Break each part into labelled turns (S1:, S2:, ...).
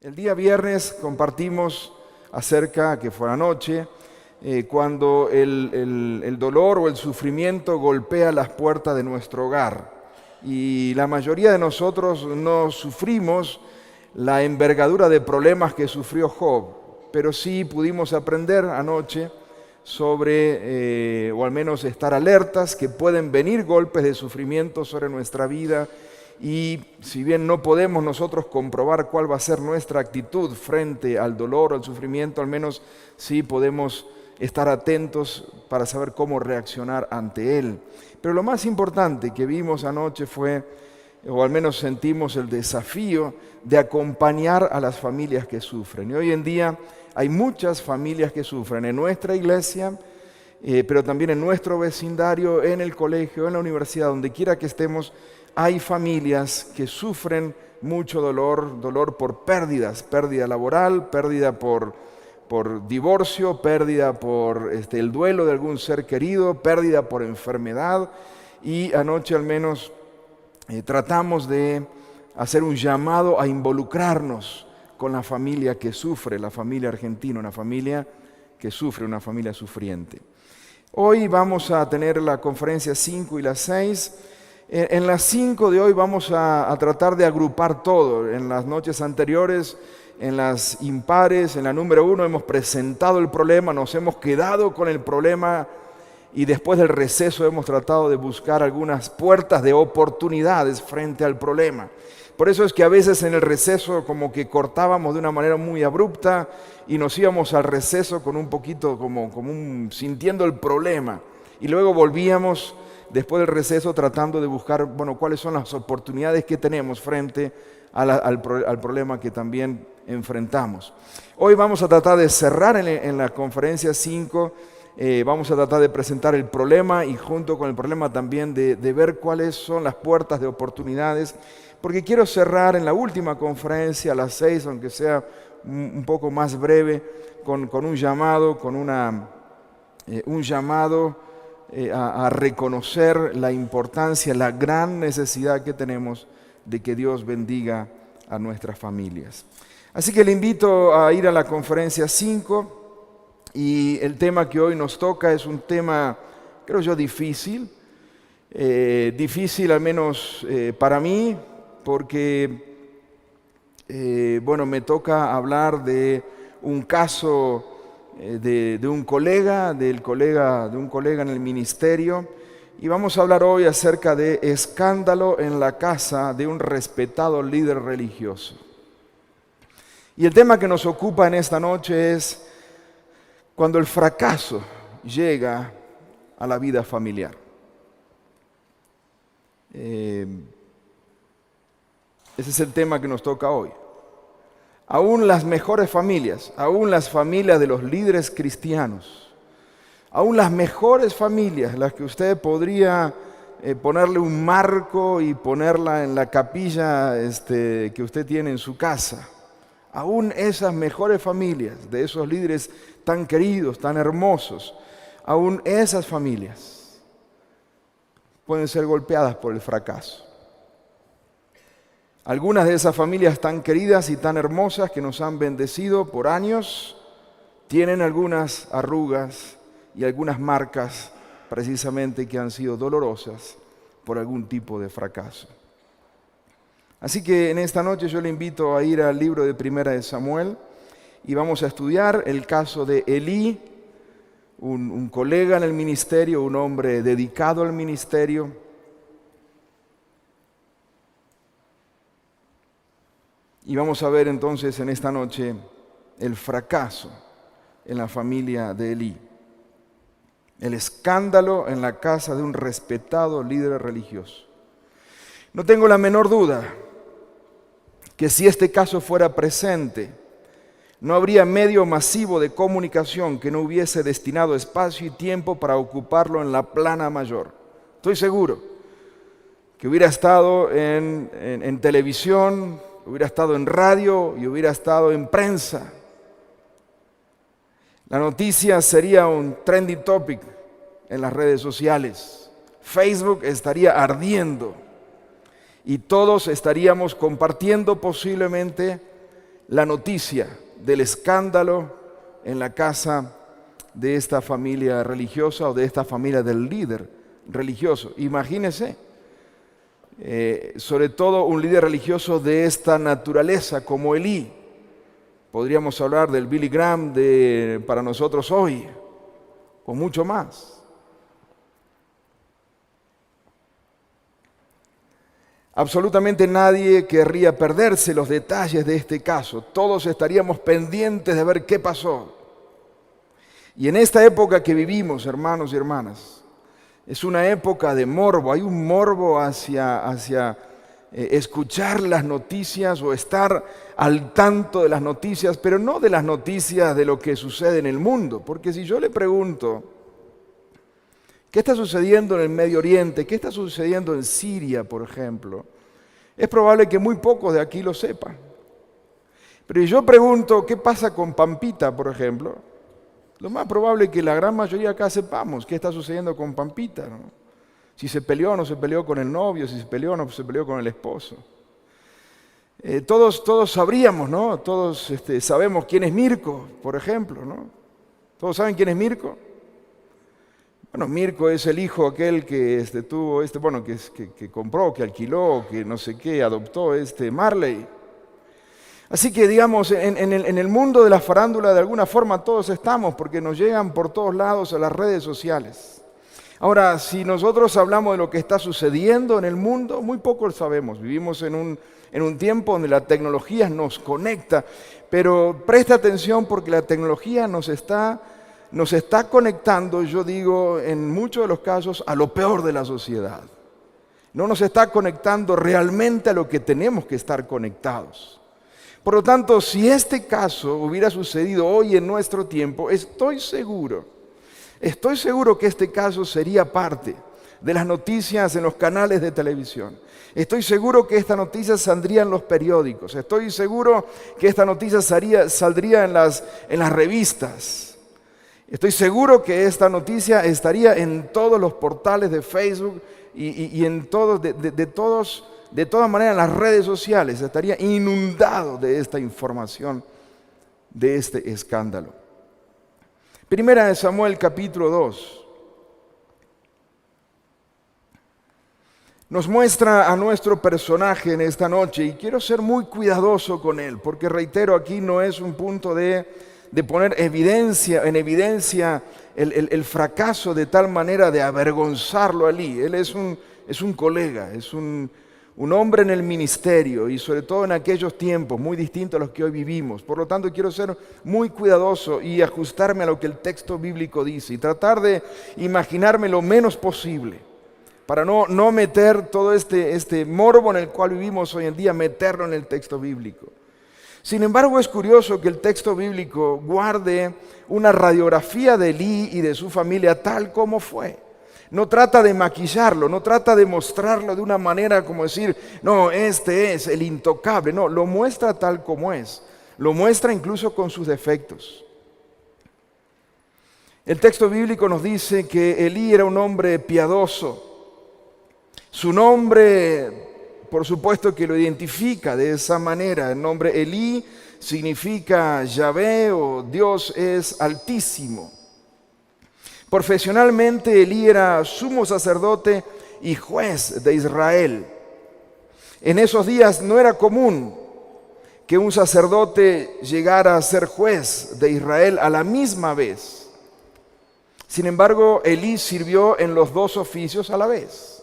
S1: El día viernes compartimos acerca, que fue anoche, cuando el dolor o el sufrimiento golpea las puertas de nuestro hogar. Y la mayoría de nosotros no sufrimos la envergadura de problemas que sufrió Job, pero sí pudimos aprender anoche sobre, o al menos estar alertas, que pueden venir golpes de sufrimiento sobre nuestra vida. Y si bien no podemos nosotros comprobar cuál va a ser nuestra actitud frente al dolor o al sufrimiento, al menos sí podemos estar atentos para saber cómo reaccionar ante él. Pero lo más importante que vimos anoche fue, o al menos sentimos el desafío de acompañar a las familias que sufren. Y hoy en día hay muchas familias que sufren en nuestra iglesia, pero también en nuestro vecindario, en el colegio, en la universidad, donde quiera que estemos. Hay familias que sufren mucho dolor por pérdidas, pérdida laboral, pérdida por divorcio, pérdida por el duelo de algún ser querido, pérdida por enfermedad. Y anoche al menos tratamos de hacer un llamado a involucrarnos con la familia que sufre, la familia argentina, una familia que sufre, una familia sufriente. Hoy vamos a tener la conferencia 5 y la 6. En las 5 de hoy vamos a tratar de agrupar todo. En las noches anteriores, en las impares, en la número 1 hemos presentado el problema, nos hemos quedado con el problema y después del receso hemos tratado de buscar algunas puertas de oportunidades frente al problema. Por eso es que a veces en el receso como que cortábamos de una manera muy abrupta y nos íbamos al receso con un poquito sintiendo el problema y luego volvíamos después del receso tratando de buscar, cuáles son las oportunidades que tenemos frente al problema que también enfrentamos. Hoy vamos a tratar de cerrar en la conferencia 5, vamos a tratar de presentar el problema y junto con el problema también de ver cuáles son las puertas de oportunidades, porque quiero cerrar en la última conferencia, a las 6, aunque sea un poco más breve, con un llamado, a reconocer la importancia, la gran necesidad que tenemos de que Dios bendiga a nuestras familias. Así que le invito a ir a la conferencia 5 y el tema que hoy nos toca es un tema, creo yo, difícil al menos para mí, porque me toca hablar de un caso de un colega en el ministerio, y vamos a hablar hoy acerca de escándalo en la casa de un respetado líder religioso. Y el tema que nos ocupa en esta noche es cuando el fracaso llega a la vida familiar. Ese es el tema que nos toca hoy. Aún las mejores familias, aún las familias de los líderes cristianos, aún las mejores familias, las que usted podría ponerle un marco y ponerla en la capilla que usted tiene en su casa, aún esas mejores familias de esos líderes tan queridos, tan hermosos, aún esas familias pueden ser golpeadas por el fracaso. Algunas de esas familias tan queridas y tan hermosas que nos han bendecido por años tienen algunas arrugas y algunas marcas precisamente que han sido dolorosas por algún tipo de fracaso. Así que en esta noche yo le invito a ir al libro de Primera de Samuel y vamos a estudiar el caso de Elí, un colega en el ministerio, un hombre dedicado al ministerio. Y vamos a ver entonces en esta noche el fracaso en la familia de Elí. El escándalo en la casa de un respetado líder religioso. No tengo la menor duda que si este caso fuera presente, no habría medio masivo de comunicación que no hubiese destinado espacio y tiempo para ocuparlo en la plana mayor. Estoy seguro que hubiera estado en televisión, hubiera estado en radio y hubiera estado en prensa. La noticia sería un trending topic en las redes sociales. Facebook estaría ardiendo y todos estaríamos compartiendo posiblemente la noticia del escándalo en la casa de esta familia religiosa o de esta familia del líder religioso. Imagínense, sobre todo un líder religioso de esta naturaleza como Elí. Podríamos hablar del Billy Graham para nosotros hoy, o mucho más. Absolutamente nadie querría perderse los detalles de este caso. Todos estaríamos pendientes de ver qué pasó. Y en esta época que vivimos, hermanos y hermanas, es una época de morbo. Hay un morbo hacia escuchar las noticias o estar al tanto de las noticias, pero no de las noticias de lo que sucede en el mundo. Porque si yo le pregunto, ¿qué está sucediendo en el Medio Oriente? ¿Qué está sucediendo en Siria, por ejemplo? Es probable que muy pocos de aquí lo sepan. Pero si yo pregunto, ¿qué pasa con Pampita, por ejemplo? Lo más probable es que la gran mayoría acá sepamos qué está sucediendo con Pampita, ¿no? Si se peleó o no se peleó con el novio, si se peleó o no se peleó con el esposo. Todos sabríamos, ¿no? Todos sabemos quién es Mirko, por ejemplo, ¿no? ¿Todos saben quién es Mirko? Bueno, Mirko es el hijo aquel que tuvo, que compró, que alquiló, que no sé qué, adoptó Marley. Así que digamos, en el mundo de la farándula de alguna forma todos estamos, porque nos llegan por todos lados a las redes sociales. Ahora, si nosotros hablamos de lo que está sucediendo en el mundo, muy poco lo sabemos. Vivimos en un tiempo donde la tecnología nos conecta, pero presta atención porque la tecnología nos está conectando, yo digo, en muchos de los casos, a lo peor de la sociedad. No nos está conectando realmente a lo que tenemos que estar conectados. Por lo tanto, si este caso hubiera sucedido hoy en nuestro tiempo, estoy seguro que este caso sería parte de las noticias en los canales de televisión. Estoy seguro que esta noticia saldría en los periódicos. Estoy seguro que esta noticia saldría en las revistas. Estoy seguro que esta noticia estaría en todos los portales de Facebook y en todos, de todas maneras en las redes sociales. Estaría inundado de esta información, de este escándalo. Primera de Samuel capítulo 2 nos muestra a nuestro personaje en esta noche y quiero ser muy cuidadoso con él porque reitero, aquí no es un punto de poner en evidencia el fracaso de tal manera de avergonzarlo a Elí. Él es un colega, es un hombre en el ministerio y sobre todo en aquellos tiempos muy distintos a los que hoy vivimos. Por lo tanto, quiero ser muy cuidadoso y ajustarme a lo que el texto bíblico dice y tratar de imaginarme lo menos posible para no meter todo este morbo en el cual vivimos hoy en día, meterlo en el texto bíblico. Sin embargo, es curioso que el texto bíblico guarde una radiografía de Elí y de su familia tal como fue. No trata de maquillarlo, no trata de mostrarlo de una manera como decir, no, este es el intocable. No, lo muestra tal como es. Lo muestra incluso con sus defectos. El texto bíblico nos dice que Elí era un hombre piadoso. Su nombre, por supuesto que lo identifica de esa manera. El nombre Elí significa Yahvé o Dios es altísimo. Profesionalmente, Elí era sumo sacerdote y juez de Israel. En esos días no era común que un sacerdote llegara a ser juez de Israel a la misma vez. Sin embargo, Elí sirvió en los dos oficios a la vez.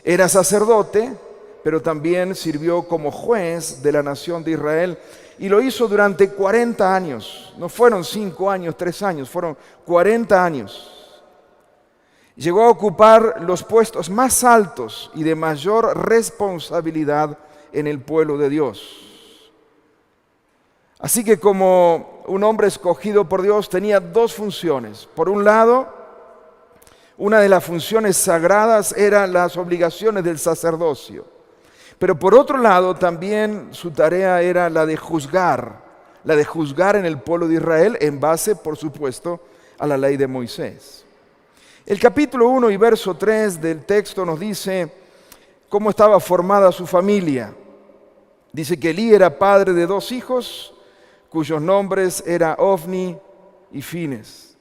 S1: Era sacerdote, pero también sirvió como juez de la nación de Israel. Y lo hizo durante 40 años. No fueron 5 años, 3 años, fueron 40 años. Llegó a ocupar los puestos más altos y de mayor responsabilidad en el pueblo de Dios. Así que como un hombre escogido por Dios tenía dos funciones. Por un lado, una de las funciones sagradas eran las obligaciones del sacerdocio. Pero por otro lado también su tarea era la de juzgar en el pueblo de Israel en base, por supuesto, a la ley de Moisés. El capítulo 1 y verso 3 del texto nos dice cómo estaba formada su familia. Dice que Elí era padre de 2 hijos, cuyos nombres eran Ofni y Fines.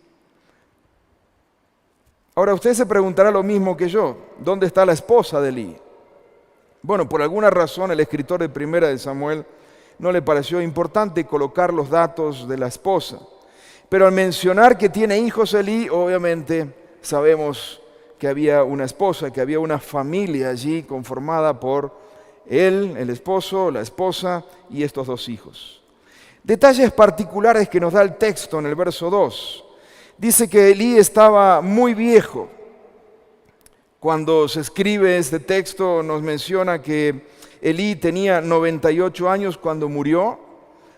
S1: Ahora usted se preguntará lo mismo que yo, ¿dónde está la esposa de Elí? Bueno, por alguna razón el escritor de Primera de Samuel no le pareció importante colocar los datos de la esposa. Pero al mencionar que tiene hijos Elí, obviamente sabemos que había una esposa, que había una familia allí conformada por él, el esposo, la esposa y estos dos hijos. Detalles particulares que nos da el texto en el verso 2. Dice que Elí estaba muy viejo. Cuando se escribe este texto nos menciona que Elí tenía 98 años cuando murió.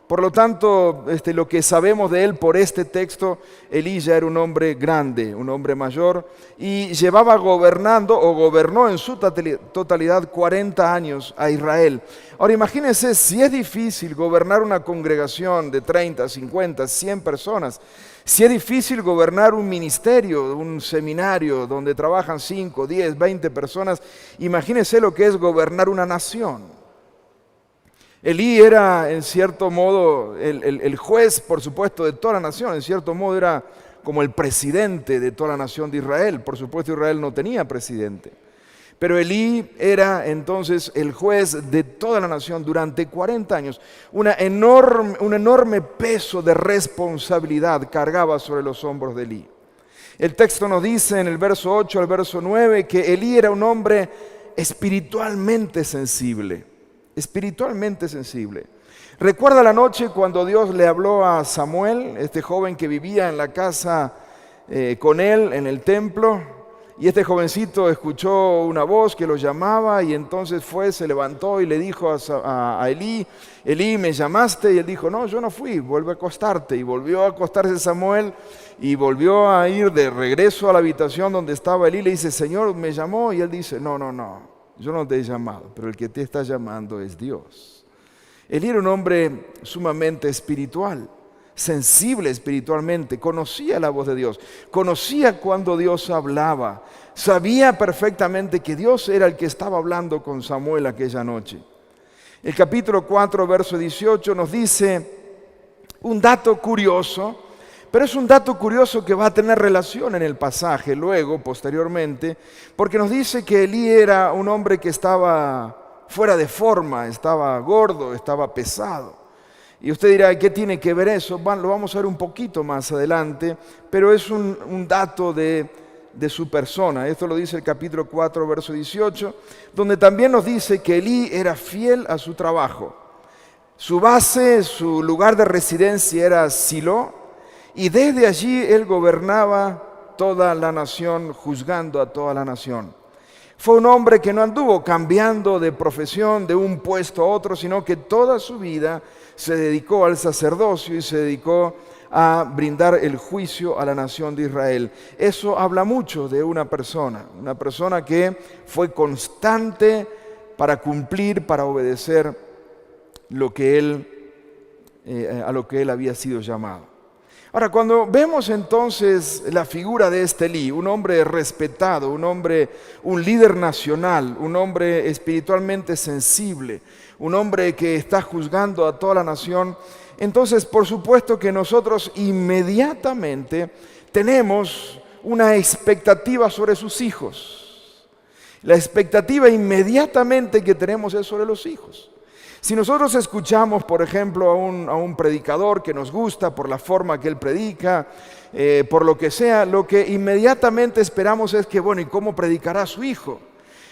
S1: Por lo tanto, lo que sabemos de él por este texto, Elí ya era un hombre grande, un hombre mayor, y llevaba gobernando o gobernó en su totalidad 40 años a Israel. Ahora imagínense si es difícil gobernar una congregación de 30, 50, 100 personas, si es difícil gobernar un ministerio, un seminario donde trabajan 5, 10, 20 personas, imagínense lo que es gobernar una nación. Elí era, en cierto modo, el juez, por supuesto, de toda la nación. En cierto modo era como el presidente de toda la nación de Israel. Por supuesto, Israel no tenía presidente. Pero Elí era entonces el juez de toda la nación durante 40 años. Un enorme peso de responsabilidad cargaba sobre los hombros de Elí. El texto nos dice en el verso 8 al verso 9 que Elí era un hombre espiritualmente sensible. Espiritualmente sensible. Recuerda la noche cuando Dios le habló a Samuel, este joven que vivía en la casa con él en el templo, y este jovencito escuchó una voz que lo llamaba y entonces se levantó y le dijo a Elí, Elí, ¿me llamaste? Y él dijo, no, yo no fui, vuelve a acostarte. Y volvió a acostarse Samuel y volvió a ir de regreso a la habitación donde estaba Elí. Le dice, Señor, ¿me llamó? Y él dice, no. Yo no te he llamado, pero el que te está llamando es Dios. Elí era un hombre sumamente espiritual, sensible espiritualmente, conocía la voz de Dios, conocía cuando Dios hablaba, sabía perfectamente que Dios era el que estaba hablando con Samuel aquella noche. El capítulo 4, verso 18 nos dice un dato curioso, pero es un dato curioso que va a tener relación en el pasaje luego, posteriormente, porque nos dice que Elí era un hombre que estaba fuera de forma, estaba gordo, estaba pesado. Y usted dirá, ¿qué tiene que ver eso? Bueno, lo vamos a ver un poquito más adelante, pero es un dato de su persona. Esto lo dice el capítulo 4, verso 18, donde también nos dice que Elí era fiel a su trabajo. Su base, su lugar de residencia era Silo, y desde allí él gobernaba toda la nación, juzgando a toda la nación. Fue un hombre que no anduvo cambiando de profesión de un puesto a otro, sino que toda su vida se dedicó al sacerdocio y se dedicó a brindar el juicio a la nación de Israel. Eso habla mucho de una persona que fue constante para cumplir, para obedecer a lo que él había sido llamado. Ahora, cuando vemos entonces la figura de este Elí, un hombre respetado, un líder nacional, un hombre espiritualmente sensible, un hombre que está juzgando a toda la nación, entonces por supuesto que nosotros inmediatamente tenemos una expectativa sobre sus hijos. La expectativa inmediatamente que tenemos es sobre los hijos. Si nosotros escuchamos, por ejemplo, a un predicador que nos gusta por la forma que él predica, por lo que sea, lo que inmediatamente esperamos es que, bueno, ¿y cómo predicará su hijo?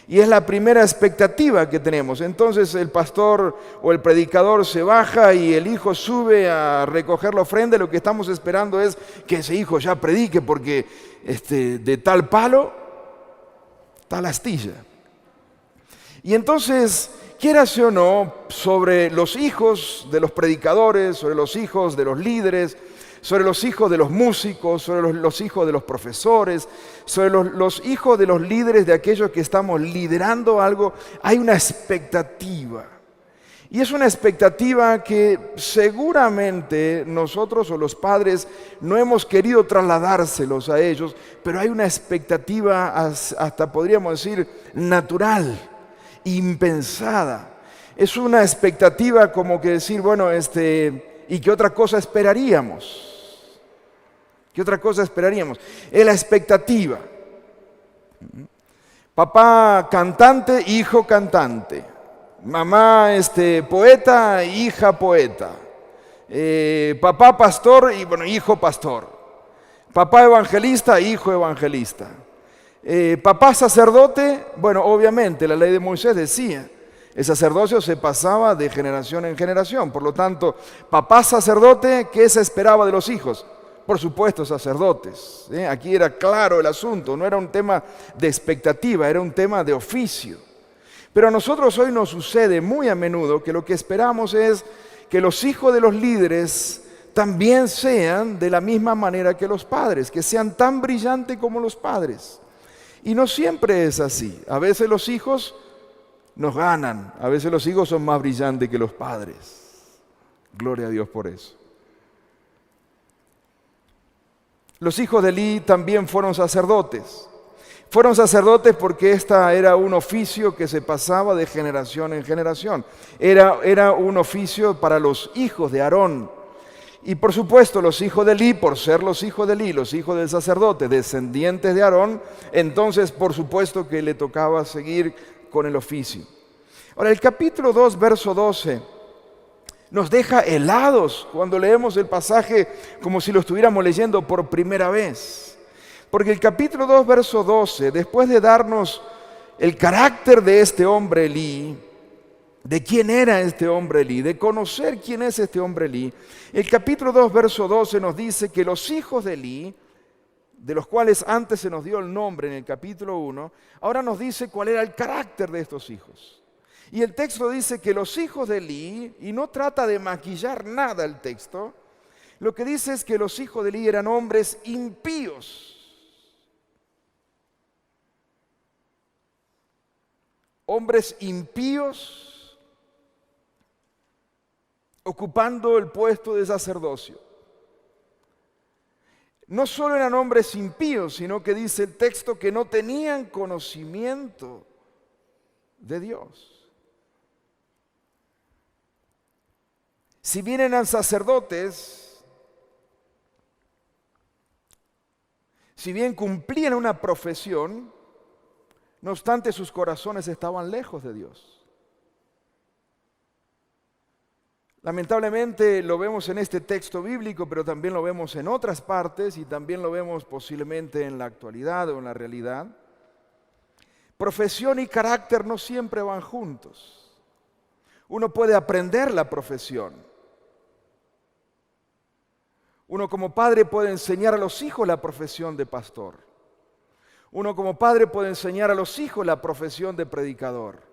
S1: Y es la primera expectativa que tenemos. Entonces el pastor o el predicador se baja y el hijo sube a recoger la ofrenda. Lo que estamos esperando es que ese hijo ya predique porque de tal palo, tal astilla. Y entonces, quiérase o no, sobre los hijos de los predicadores, sobre los hijos de los líderes, sobre los hijos de los músicos, sobre los hijos de los profesores, sobre los hijos de los líderes, de aquellos que estamos liderando algo, hay una expectativa. Y es una expectativa que seguramente nosotros o los padres no hemos querido trasladárselos a ellos, pero hay una expectativa hasta podríamos decir natural, impensada. Es una expectativa como que decir, bueno, ¿Y qué otra cosa esperaríamos? ¿Qué otra cosa esperaríamos? Es la expectativa. Papá cantante, hijo cantante. Mamá poeta, hija poeta. Papá pastor y hijo pastor. Papá evangelista, hijo evangelista. Papá sacerdote, obviamente la ley de Moisés decía, el sacerdocio se pasaba de generación en generación. Por lo tanto, papá sacerdote, ¿qué se esperaba de los hijos? Por supuesto, sacerdotes. Aquí era claro el asunto, no era un tema de expectativa, era un tema de oficio. Pero a nosotros hoy nos sucede muy a menudo que lo que esperamos es que los hijos de los líderes también sean de la misma manera que los padres, que sean tan brillantes como los padres. Y no siempre es así. A veces los hijos nos ganan, a veces los hijos son más brillantes que los padres. Gloria a Dios por eso. Los hijos de Elí también fueron sacerdotes. Fueron sacerdotes porque era un oficio que se pasaba de generación en generación. Era un oficio para los hijos de Aarón. Y por supuesto los hijos de Elí, por ser los hijos de Elí, los hijos del sacerdote, descendientes de Aarón, entonces por supuesto que le tocaba seguir con el oficio. Ahora el capítulo 2, verso 12, nos deja helados cuando leemos el pasaje como si lo estuviéramos leyendo por primera vez. Porque el capítulo 2, verso 12, después de darnos el carácter de este hombre Elí, de quién era este hombre Elí, de conocer quién es este hombre Elí, el capítulo 2, verso 12 nos dice que los hijos de Elí, de los cuales antes se nos dio el nombre en el capítulo 1, ahora nos dice cuál era el carácter de estos hijos. Y el texto dice que los hijos de Elí, y no trata de maquillar nada el texto, lo que dice es que los hijos de Elí eran hombres impíos. Hombres impíos ocupando el puesto de sacerdocio. No solo eran hombres impíos, sino que dice el texto que no tenían conocimiento de Dios. Si bien eran sacerdotes, si bien cumplían una profesión, no obstante sus corazones estaban lejos de Dios. Lamentablemente lo vemos en este texto bíblico, pero también lo vemos en otras partes y también lo vemos posiblemente en la actualidad o en la realidad. Profesión y carácter no siempre van juntos. Uno puede aprender la profesión. Uno como padre puede enseñar a los hijos la profesión de pastor. Uno como padre puede enseñar a los hijos la profesión de predicador.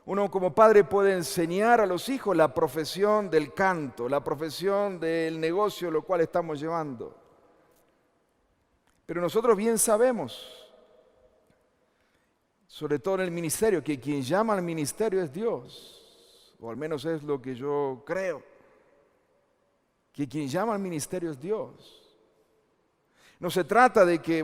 S1: Uno como padre puede enseñar a los hijos la profesión del canto, la profesión del negocio, lo cual estamos llevando. Pero nosotros bien sabemos, sobre todo en el ministerio, que quien llama al ministerio es Dios, o al menos es lo que yo creo, que quien llama al ministerio es Dios. No se trata de que,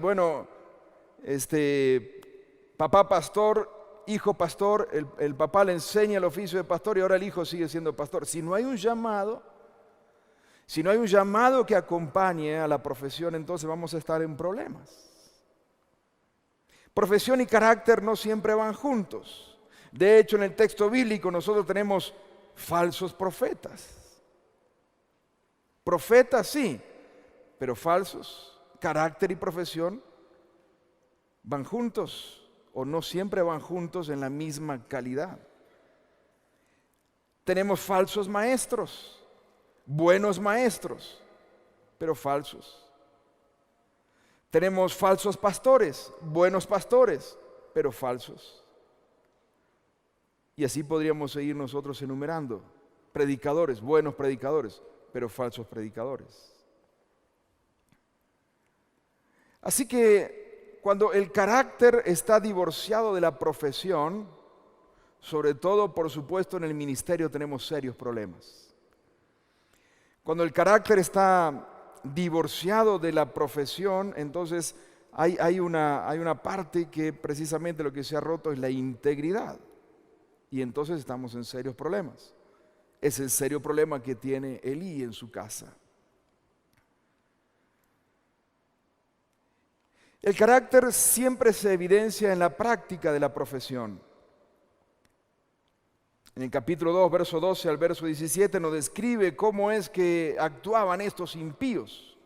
S1: papá pastor, hijo pastor, el papá le enseña el oficio de pastor y ahora el hijo sigue siendo pastor. Si no hay un llamado que acompañe a la profesión, entonces vamos a estar en problemas. Profesión y carácter no siempre van juntos. De hecho, en el texto bíblico nosotros tenemos falsos profetas. Profetas sí, pero falsos. Carácter y profesión van juntos o no siempre van juntos en la misma calidad. Tenemos falsos maestros, buenos maestros, pero falsos. Tenemos falsos pastores, buenos pastores, pero falsos. Y así podríamos seguir nosotros enumerando. Predicadores, buenos predicadores, pero falsos predicadores. Así que cuando el carácter está divorciado de la profesión, sobre todo por supuesto en el ministerio tenemos serios problemas. Cuando el carácter está divorciado de la profesión, entonces hay una parte que precisamente lo que se ha roto es la integridad. Y entonces estamos en serios problemas. es el serio problema que tiene Elí en su casa. El carácter siempre se evidencia en la práctica de la profesión. En el capítulo 2, verso 12 al verso 17 nos describe cómo es que actuaban estos impíos.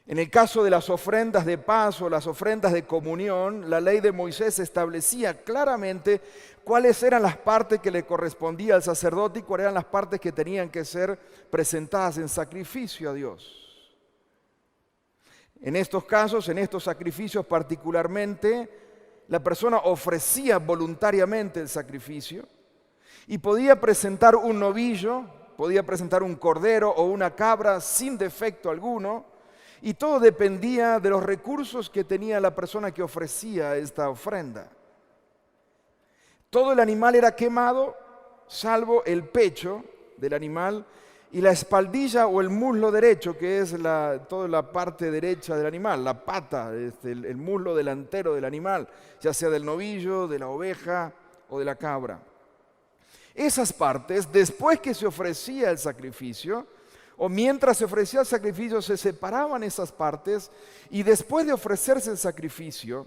S1: En el caso de las ofrendas de paz o las ofrendas de comunión, la ley de Moisés establecía claramente cuáles eran las partes que le correspondía al sacerdote y cuáles eran las partes que tenían que ser presentadas en sacrificio a Dios. En estos casos, en estos sacrificios particularmente, la persona ofrecía voluntariamente el sacrificio y podía presentar un novillo, podía presentar un cordero o una cabra sin defecto alguno, y todo dependía de los recursos que tenía la persona que ofrecía esta ofrenda. Todo el animal era quemado, salvo el pecho del animal y la espaldilla o el muslo derecho, que es toda la parte derecha del animal, la pata, el muslo delantero del animal, ya sea del novillo, de la oveja o de la cabra. Esas partes, después que se ofrecía el sacrificio, o mientras se ofrecía el sacrificio, se separaban esas partes y después de ofrecerse el sacrificio,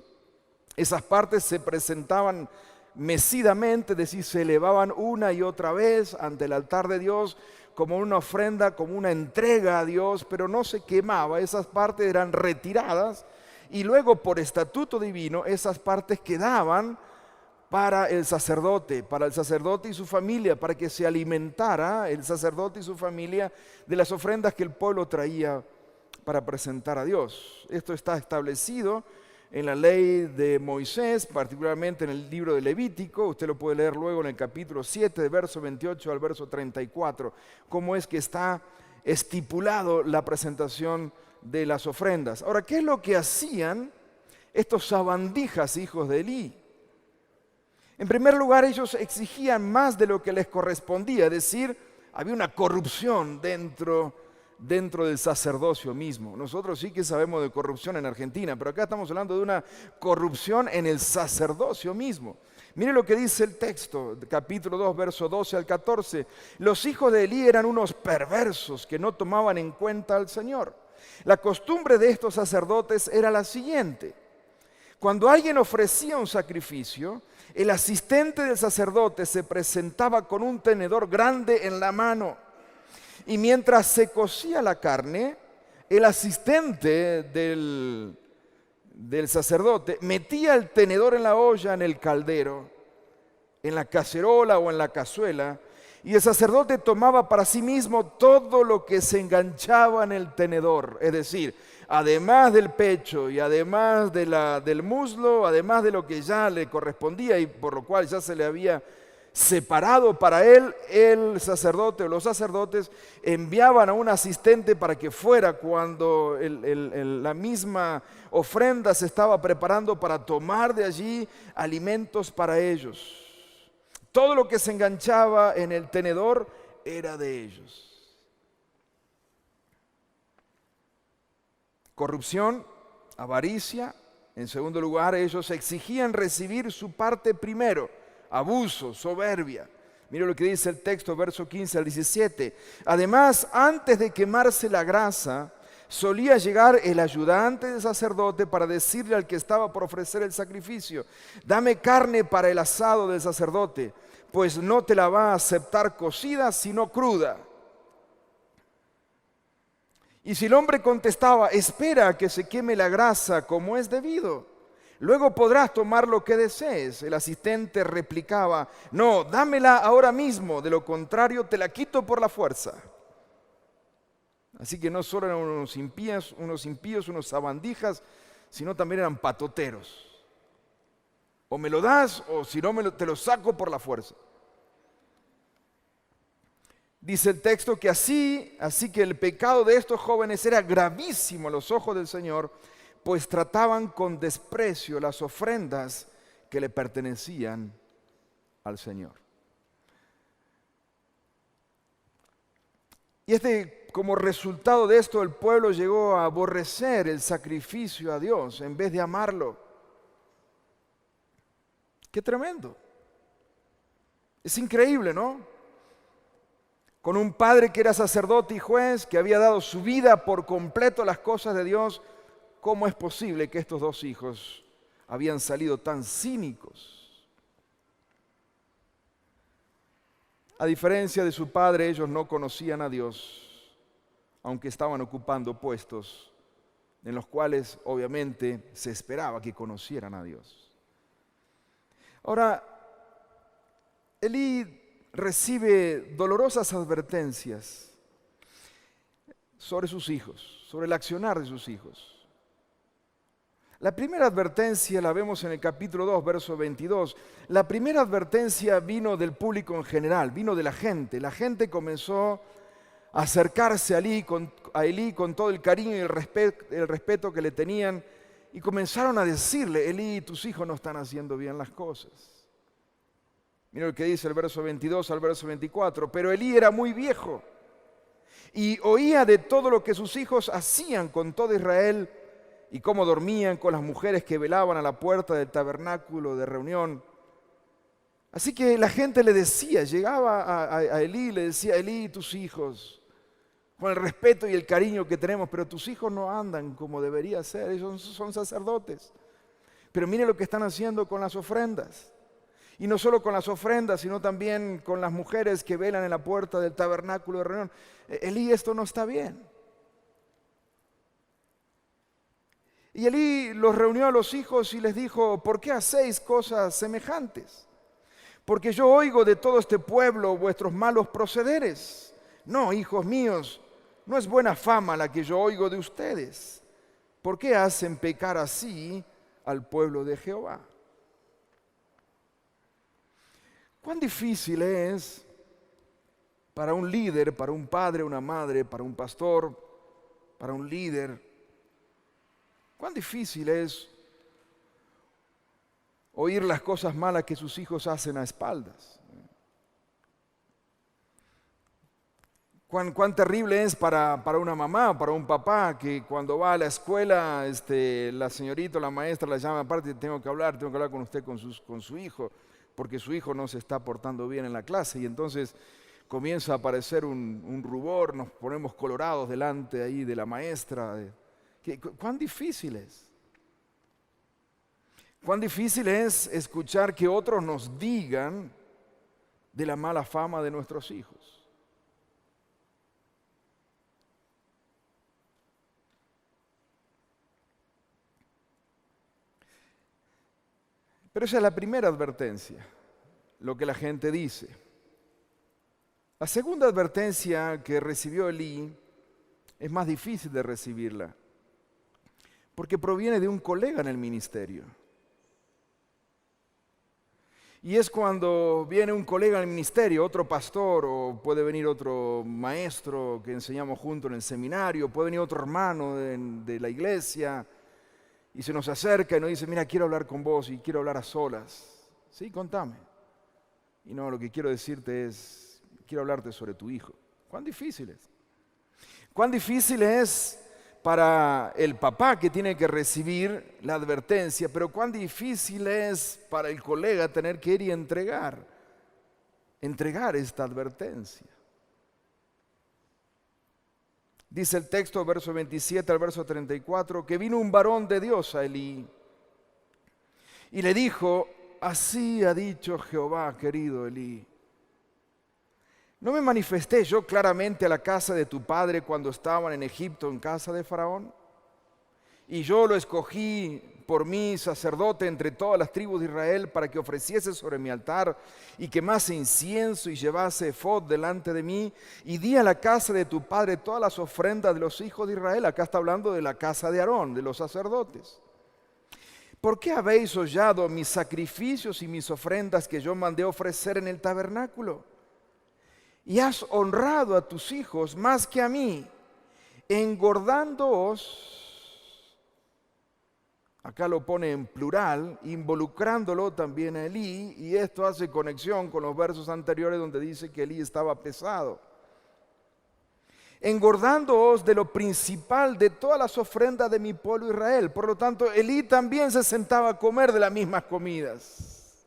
S1: esas partes se presentaban mecidamente, es decir, se elevaban una y otra vez ante el altar de Dios como una ofrenda, como una entrega a Dios, pero no se quemaba, esas partes eran retiradas y luego por estatuto divino esas partes quedaban para el sacerdote y su familia, para que se alimentara el sacerdote y su familia de las ofrendas que el pueblo traía para presentar a Dios. Esto está establecido en la ley de Moisés, particularmente en el libro de Levítico. Usted lo puede leer luego en el capítulo 7, de verso 28 al verso 34, cómo es que está estipulado la presentación de las ofrendas. Ahora, ¿qué es lo que hacían estos sabandijas, hijos de Elí? En primer lugar, ellos exigían más de lo que les correspondía, es decir, había una corrupción dentro del sacerdocio mismo. Nosotros sí que sabemos de corrupción en Argentina, pero acá estamos hablando de una corrupción en el sacerdocio mismo. Mire lo que dice el texto, capítulo 2, verso 12 al 14. Los hijos de Elí eran unos perversos que no tomaban en cuenta al Señor. La costumbre de estos sacerdotes era la siguiente: cuando alguien ofrecía un sacrificio, el asistente del sacerdote se presentaba con un tenedor grande en la mano y mientras se cocía la carne, el asistente del sacerdote metía el tenedor en la olla, en el caldero, en la cacerola o en la cazuela, y el sacerdote tomaba para sí mismo todo lo que se enganchaba en el tenedor, es decir, además del pecho y además del muslo, además de lo que ya le correspondía y por lo cual ya se le había separado para él, el sacerdote o los sacerdotes enviaban a un asistente para que fuera cuando la misma ofrenda se estaba preparando para tomar de allí alimentos para ellos. Todo lo que se enganchaba en el tenedor era de ellos. Corrupción, avaricia. En segundo lugar, ellos exigían recibir su parte primero. Abuso, soberbia. Mira lo que dice el texto, verso 15 al 17. Además, antes de quemarse la grasa, solía llegar el ayudante del sacerdote para decirle al que estaba por ofrecer el sacrificio: dame carne para el asado del sacerdote, pues no te la va a aceptar cocida, sino cruda. Y si el hombre contestaba: espera a que se queme la grasa como es debido, luego podrás tomar lo que desees, el asistente replicaba: no, dámela ahora mismo, de lo contrario te la quito por la fuerza. Así que no solo eran unos impíos, unos sabandijas, sino también eran patoteros. O me lo das, o si no te lo saco por la fuerza. Dice el texto que así que el pecado de estos jóvenes era gravísimo a los ojos del Señor, pues trataban con desprecio las ofrendas que le pertenecían al Señor. Y como resultado de esto, el pueblo llegó a aborrecer el sacrificio a Dios en vez de amarlo. ¡Qué tremendo! Es increíble, ¿no? con un padre que era sacerdote y juez, que había dado su vida por completo a las cosas de Dios, ¿cómo es posible que estos dos hijos habían salido tan cínicos? A diferencia de su padre, ellos no conocían a Dios, aunque estaban ocupando puestos en los cuales obviamente se esperaba que conocieran a Dios. Ahora, Elí recibe dolorosas advertencias sobre sus hijos, sobre el accionar de sus hijos. La primera advertencia la vemos en el capítulo 2, verso 22. La primera advertencia vino del público en general, vino de la gente. La gente comenzó a acercarse a Elí con todo el cariño y el respeto que le tenían, y comenzaron a decirle: Elí, tus hijos no están haciendo bien las cosas. Mira lo que dice el verso 22 al verso 24. Pero Elí era muy viejo y oía de todo lo que sus hijos hacían con todo Israel y cómo dormían con las mujeres que velaban a la puerta del tabernáculo de reunión. Así que la gente le decía, llegaba a Elí y le decía: Elí, tus hijos, con el respeto y el cariño que tenemos, pero tus hijos no andan como debería ser, ellos son sacerdotes. Pero mire lo que están haciendo con las ofrendas. Y no solo con las ofrendas, sino también con las mujeres que velan en la puerta del tabernáculo de reunión. Elí, esto no está bien. Y Elí los reunió a los hijos y les dijo: ¿por qué hacéis cosas semejantes? Porque yo oigo de todo este pueblo vuestros malos procederes. No, hijos míos, no es buena fama la que yo oigo de ustedes. ¿Por qué hacen pecar así al pueblo de Jehová? ¿Cuán difícil es para un líder, para un padre, una madre, para un pastor, para un líder? ¿Cuán difícil es oír las cosas malas que sus hijos hacen a espaldas? ¿Cuán terrible es para una mamá, para un papá, que cuando va a la escuela, la señorita o la maestra la llama aparte y tengo que hablar con usted, con su hijo, porque su hijo no se está portando bien en la clase, y entonces comienza a aparecer un rubor, nos ponemos colorados delante ahí de la maestra. ¿Cuán difícil es? ¿Cuán difícil es escuchar que otros nos digan de la mala fama de nuestros hijos? Pero esa es la primera advertencia, lo que la gente dice. La segunda advertencia que recibió Elí es más difícil de recibirla, porque proviene de un colega en el ministerio. Y es cuando viene un colega en el ministerio, otro pastor, o puede venir otro maestro que enseñamos juntos en el seminario, puede venir otro hermano de la iglesia, y se nos acerca y nos dice: mira, quiero hablar con vos y quiero hablar a solas. Sí, contame. Y no, lo que quiero decirte es, quiero hablarte sobre tu hijo. ¿Cuán difícil es? ¿Cuán difícil es para el papá que tiene que recibir la advertencia, pero cuán difícil es para el colega tener que ir y entregar esta advertencia? Dice el texto, verso 27 al verso 34, que vino un varón de Dios a Elí y le dijo: así ha dicho Jehová, querido Elí, ¿no me manifesté yo claramente a la casa de tu padre cuando estaban en Egipto en casa de Faraón? Y yo lo escogí por mí sacerdote entre todas las tribus de Israel para que ofreciese sobre mi altar y quemase incienso y llevase efod delante de mí, y di a la casa de tu padre todas las ofrendas de los hijos de Israel. Acá está hablando de la casa de Aarón, de los sacerdotes. ¿Por qué habéis hollado mis sacrificios y mis ofrendas que yo mandé ofrecer en el tabernáculo? Y has honrado a tus hijos más que a mí, engordándoos. Acá lo pone en plural, involucrándolo también a Elí, y esto hace conexión con los versos anteriores donde dice que Elí estaba pesado. Engordándoos de lo principal de todas las ofrendas de mi pueblo Israel. Por lo tanto, Elí también se sentaba a comer de las mismas comidas.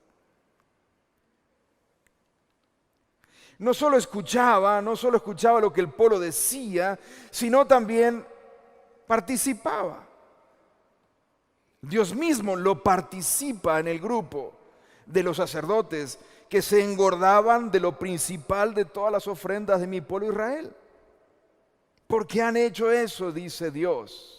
S1: no solo escuchaba lo que el pueblo decía, sino también participaba. Dios mismo lo participa en el grupo de los sacerdotes que se engordaban de lo principal de todas las ofrendas de mi pueblo Israel. ¿Por qué han hecho eso?, dice Dios.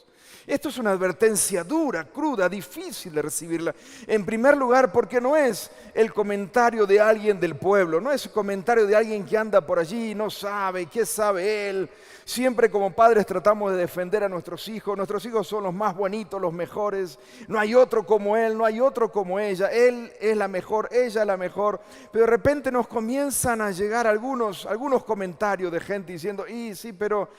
S1: Esto es una advertencia dura, cruda, difícil de recibirla. En primer lugar, porque no es el comentario de alguien del pueblo, no es el comentario de alguien que anda por allí y no sabe, ¿qué sabe él? Siempre como padres tratamos de defender a nuestros hijos. Nuestros hijos son los más bonitos, los mejores. No hay otro como él, no hay otro como ella. Él es la mejor, ella es la mejor. Pero de repente nos comienzan a llegar algunos comentarios de gente diciendo, y sí, pero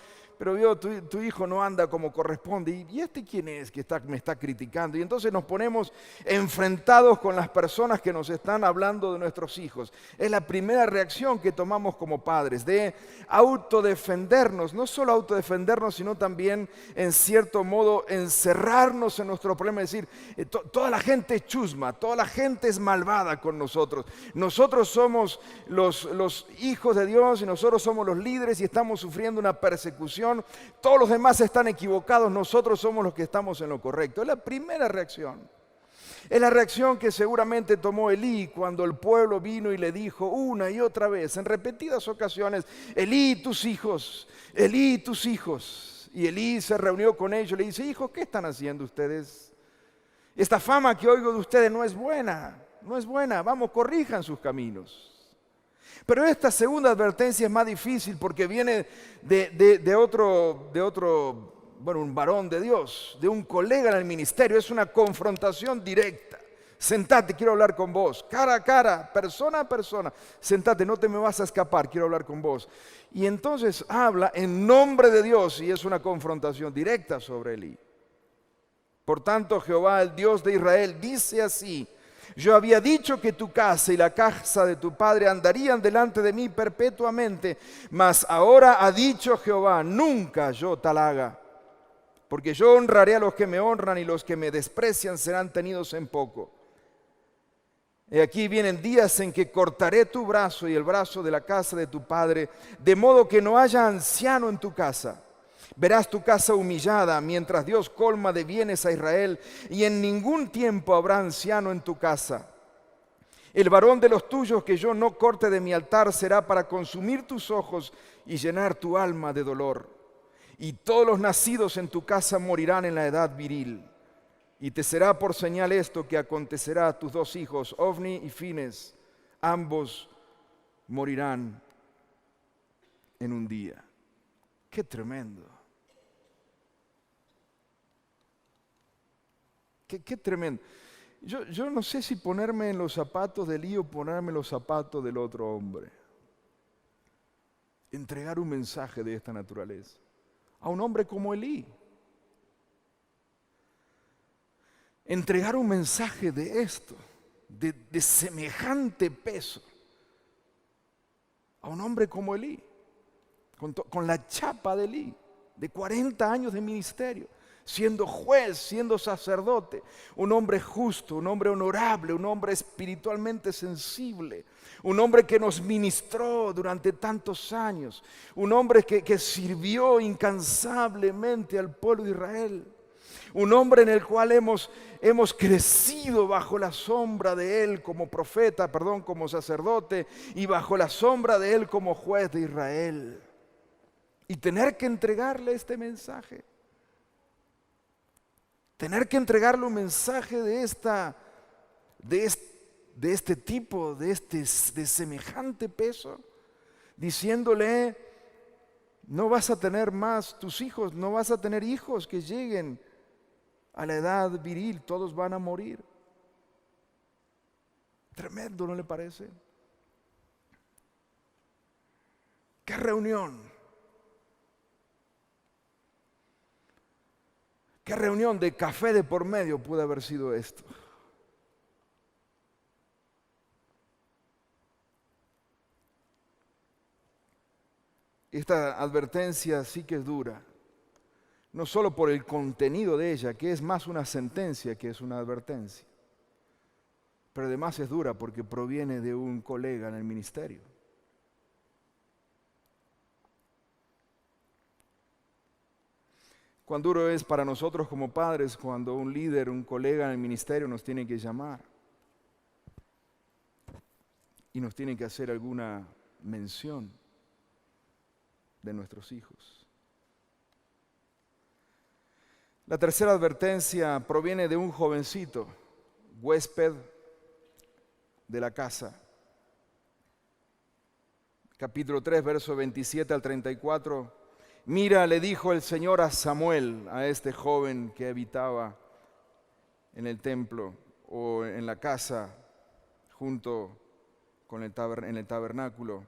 S1: vio, tu hijo no anda como corresponde. ¿Y este quién es que me está criticando? Y entonces nos ponemos enfrentados con las personas que nos están hablando de nuestros hijos. Es la primera reacción que tomamos como padres, de autodefendernos. No solo autodefendernos, sino también, en cierto modo, encerrarnos en nuestro problema. Es decir, toda la gente es chusma, toda la gente es malvada con nosotros. Nosotros somos los hijos de Dios y nosotros somos los líderes y estamos sufriendo una persecución. Todos los demás están equivocados, nosotros somos los que estamos en lo correcto. Es la primera reacción. Es la reacción que seguramente tomó Elí cuando el pueblo vino y le dijo una y otra vez, en repetidas ocasiones, Elí, tus hijos, Elí, tus hijos. Y Elí se reunió con ellos y le dice, hijos, ¿qué están haciendo ustedes? Esta fama que oigo de ustedes no es buena, vamos, corrijan sus caminos. Pero esta segunda advertencia es más difícil porque viene de otro, un varón de Dios, de un colega en el ministerio. Es una confrontación directa. Sentate, quiero hablar con vos, cara a cara, persona a persona. Sentate, no te me vas a escapar, quiero hablar con vos. Y entonces habla en nombre de Dios y es una confrontación directa sobre Elí. Por tanto, Jehová, el Dios de Israel, dice así: yo había dicho que tu casa y la casa de tu padre andarían delante de mí perpetuamente, mas ahora ha dicho Jehová, nunca yo tal haga, porque yo honraré a los que me honran y los que me desprecian serán tenidos en poco. Y aquí vienen días en que cortaré tu brazo y el brazo de la casa de tu padre, de modo que no haya anciano en tu casa. Verás tu casa humillada mientras Dios colma de bienes a Israel, y en ningún tiempo habrá anciano en tu casa. El varón de los tuyos que yo no corte de mi altar será para consumir tus ojos y llenar tu alma de dolor. Y todos los nacidos en tu casa morirán en la edad viril. Y te será por señal esto que acontecerá a tus dos hijos, Ofni y Fines, ambos morirán en un día. ¡Qué tremendo! Qué tremendo. Yo no sé si ponerme en los zapatos de Elí o ponerme en los zapatos del otro hombre. Entregar un mensaje de esta naturaleza a un hombre como Elí. Entregar un mensaje de esto, de semejante peso, a un hombre como Elí, con la chapa de Elí, de 40 años de ministerio, siendo juez, siendo sacerdote, un hombre justo, un hombre honorable, un hombre espiritualmente sensible, un hombre que nos ministró durante tantos años, un hombre que sirvió incansablemente al pueblo de Israel, un hombre en el cual hemos crecido bajo la sombra de él como profeta, como sacerdote, y bajo la sombra de él como juez de Israel. Y tener que entregarle este mensaje. Tener que entregarle un mensaje de este tipo, de semejante peso, diciéndole, no vas a tener más tus hijos, no vas a tener hijos que lleguen a la edad viril, todos van a morir. Tremendo, ¿no le parece? ¡Qué reunión! ¿Qué reunión de café de por medio puede haber sido esto? Esta advertencia sí que es dura, no solo por el contenido de ella, que es más una sentencia que es una advertencia, pero además es dura porque proviene de un colega en el ministerio. Cuán duro es para nosotros como padres cuando un líder, un colega en el ministerio nos tiene que llamar y nos tiene que hacer alguna mención de nuestros hijos. La tercera advertencia proviene de un jovencito, huésped de la casa. Capítulo 3, verso 27 al 34. Mira, le dijo el Señor a Samuel, a este joven que habitaba en el templo o en la casa junto con en el tabernáculo.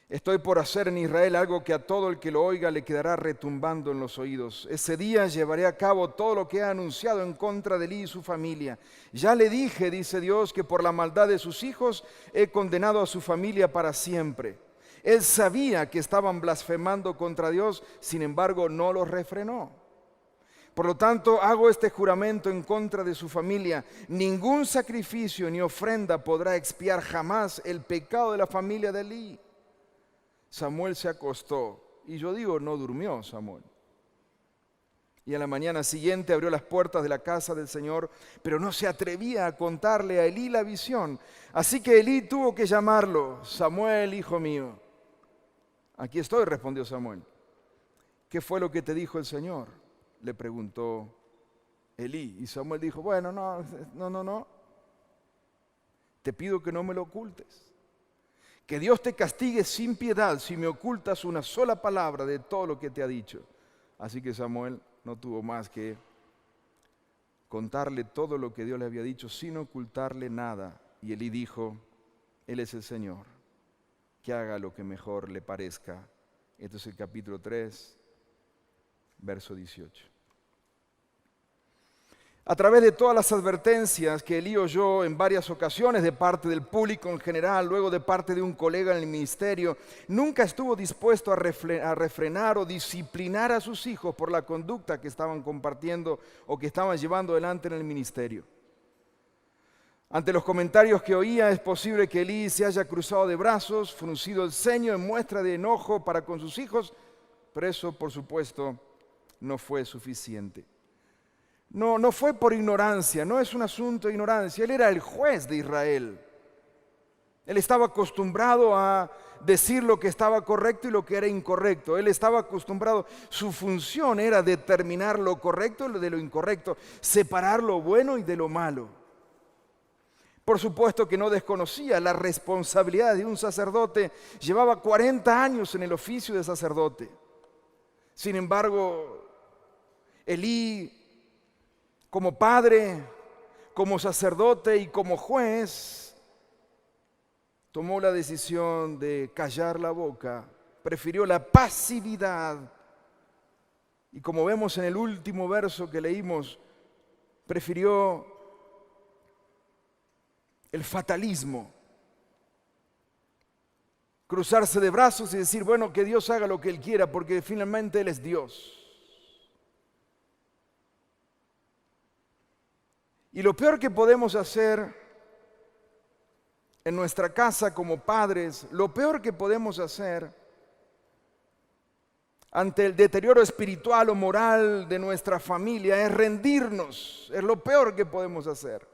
S1: Estoy por hacer en Israel algo que a todo el que lo oiga le quedará retumbando en los oídos. Ese día llevaré a cabo todo lo que he anunciado en contra de Elí y su familia. Ya le dije, dice Dios, que por la maldad de sus hijos he condenado a su familia para siempre. Él sabía que estaban blasfemando contra Dios, sin embargo no los refrenó. Por lo tanto, hago este juramento en contra de su familia. Ningún sacrificio ni ofrenda podrá expiar jamás el pecado de la familia de Elí. Samuel se acostó, y yo digo, no durmió Samuel. Y a la mañana siguiente abrió las puertas de la casa del Señor, pero no se atrevía a contarle a Elí la visión. Así que Elí tuvo que llamarlo. Samuel, hijo mío. Aquí estoy, respondió Samuel. ¿Qué fue lo que te dijo el Señor?, le preguntó Elí. Y Samuel dijo, bueno, no. Te pido que no me lo ocultes. Que Dios te castigue sin piedad si me ocultas una sola palabra de todo lo que te ha dicho. Así que Samuel no tuvo más que contarle todo lo que Dios le había dicho sin ocultarle nada. Y Elí dijo, Él es el Señor, que haga lo que mejor le parezca. Esto es el capítulo 3, verso 18. A través de todas las advertencias que Elí oyó en varias ocasiones de parte del público en general, luego de parte de un colega en el ministerio, nunca estuvo dispuesto a refrenar o disciplinar a sus hijos por la conducta que estaban compartiendo o que estaban llevando adelante en el ministerio. Ante los comentarios que oía, es posible que Elí se haya cruzado de brazos, fruncido el ceño en muestra de enojo para con sus hijos, pero eso, por supuesto, no fue suficiente. No fue por ignorancia, no es un asunto de ignorancia. Él era el juez de Israel. Él estaba acostumbrado a decir lo que estaba correcto y lo que era incorrecto. Él estaba acostumbrado, su función era determinar lo correcto de lo incorrecto, separar lo bueno y de lo malo. Por supuesto que no desconocía la responsabilidad de un sacerdote. Llevaba 40 años en el oficio de sacerdote. Sin embargo, Elí, como padre, como sacerdote y como juez, tomó la decisión de callar la boca, prefirió la pasividad y, como vemos en el último verso que leímos, prefirió el fatalismo, cruzarse de brazos y decir, bueno, que Dios haga lo que Él quiera, porque finalmente Él es Dios. Y lo peor que podemos hacer en nuestra casa como padres, lo peor que podemos hacer ante el deterioro espiritual o moral de nuestra familia es rendirnos. Es lo peor que podemos hacer.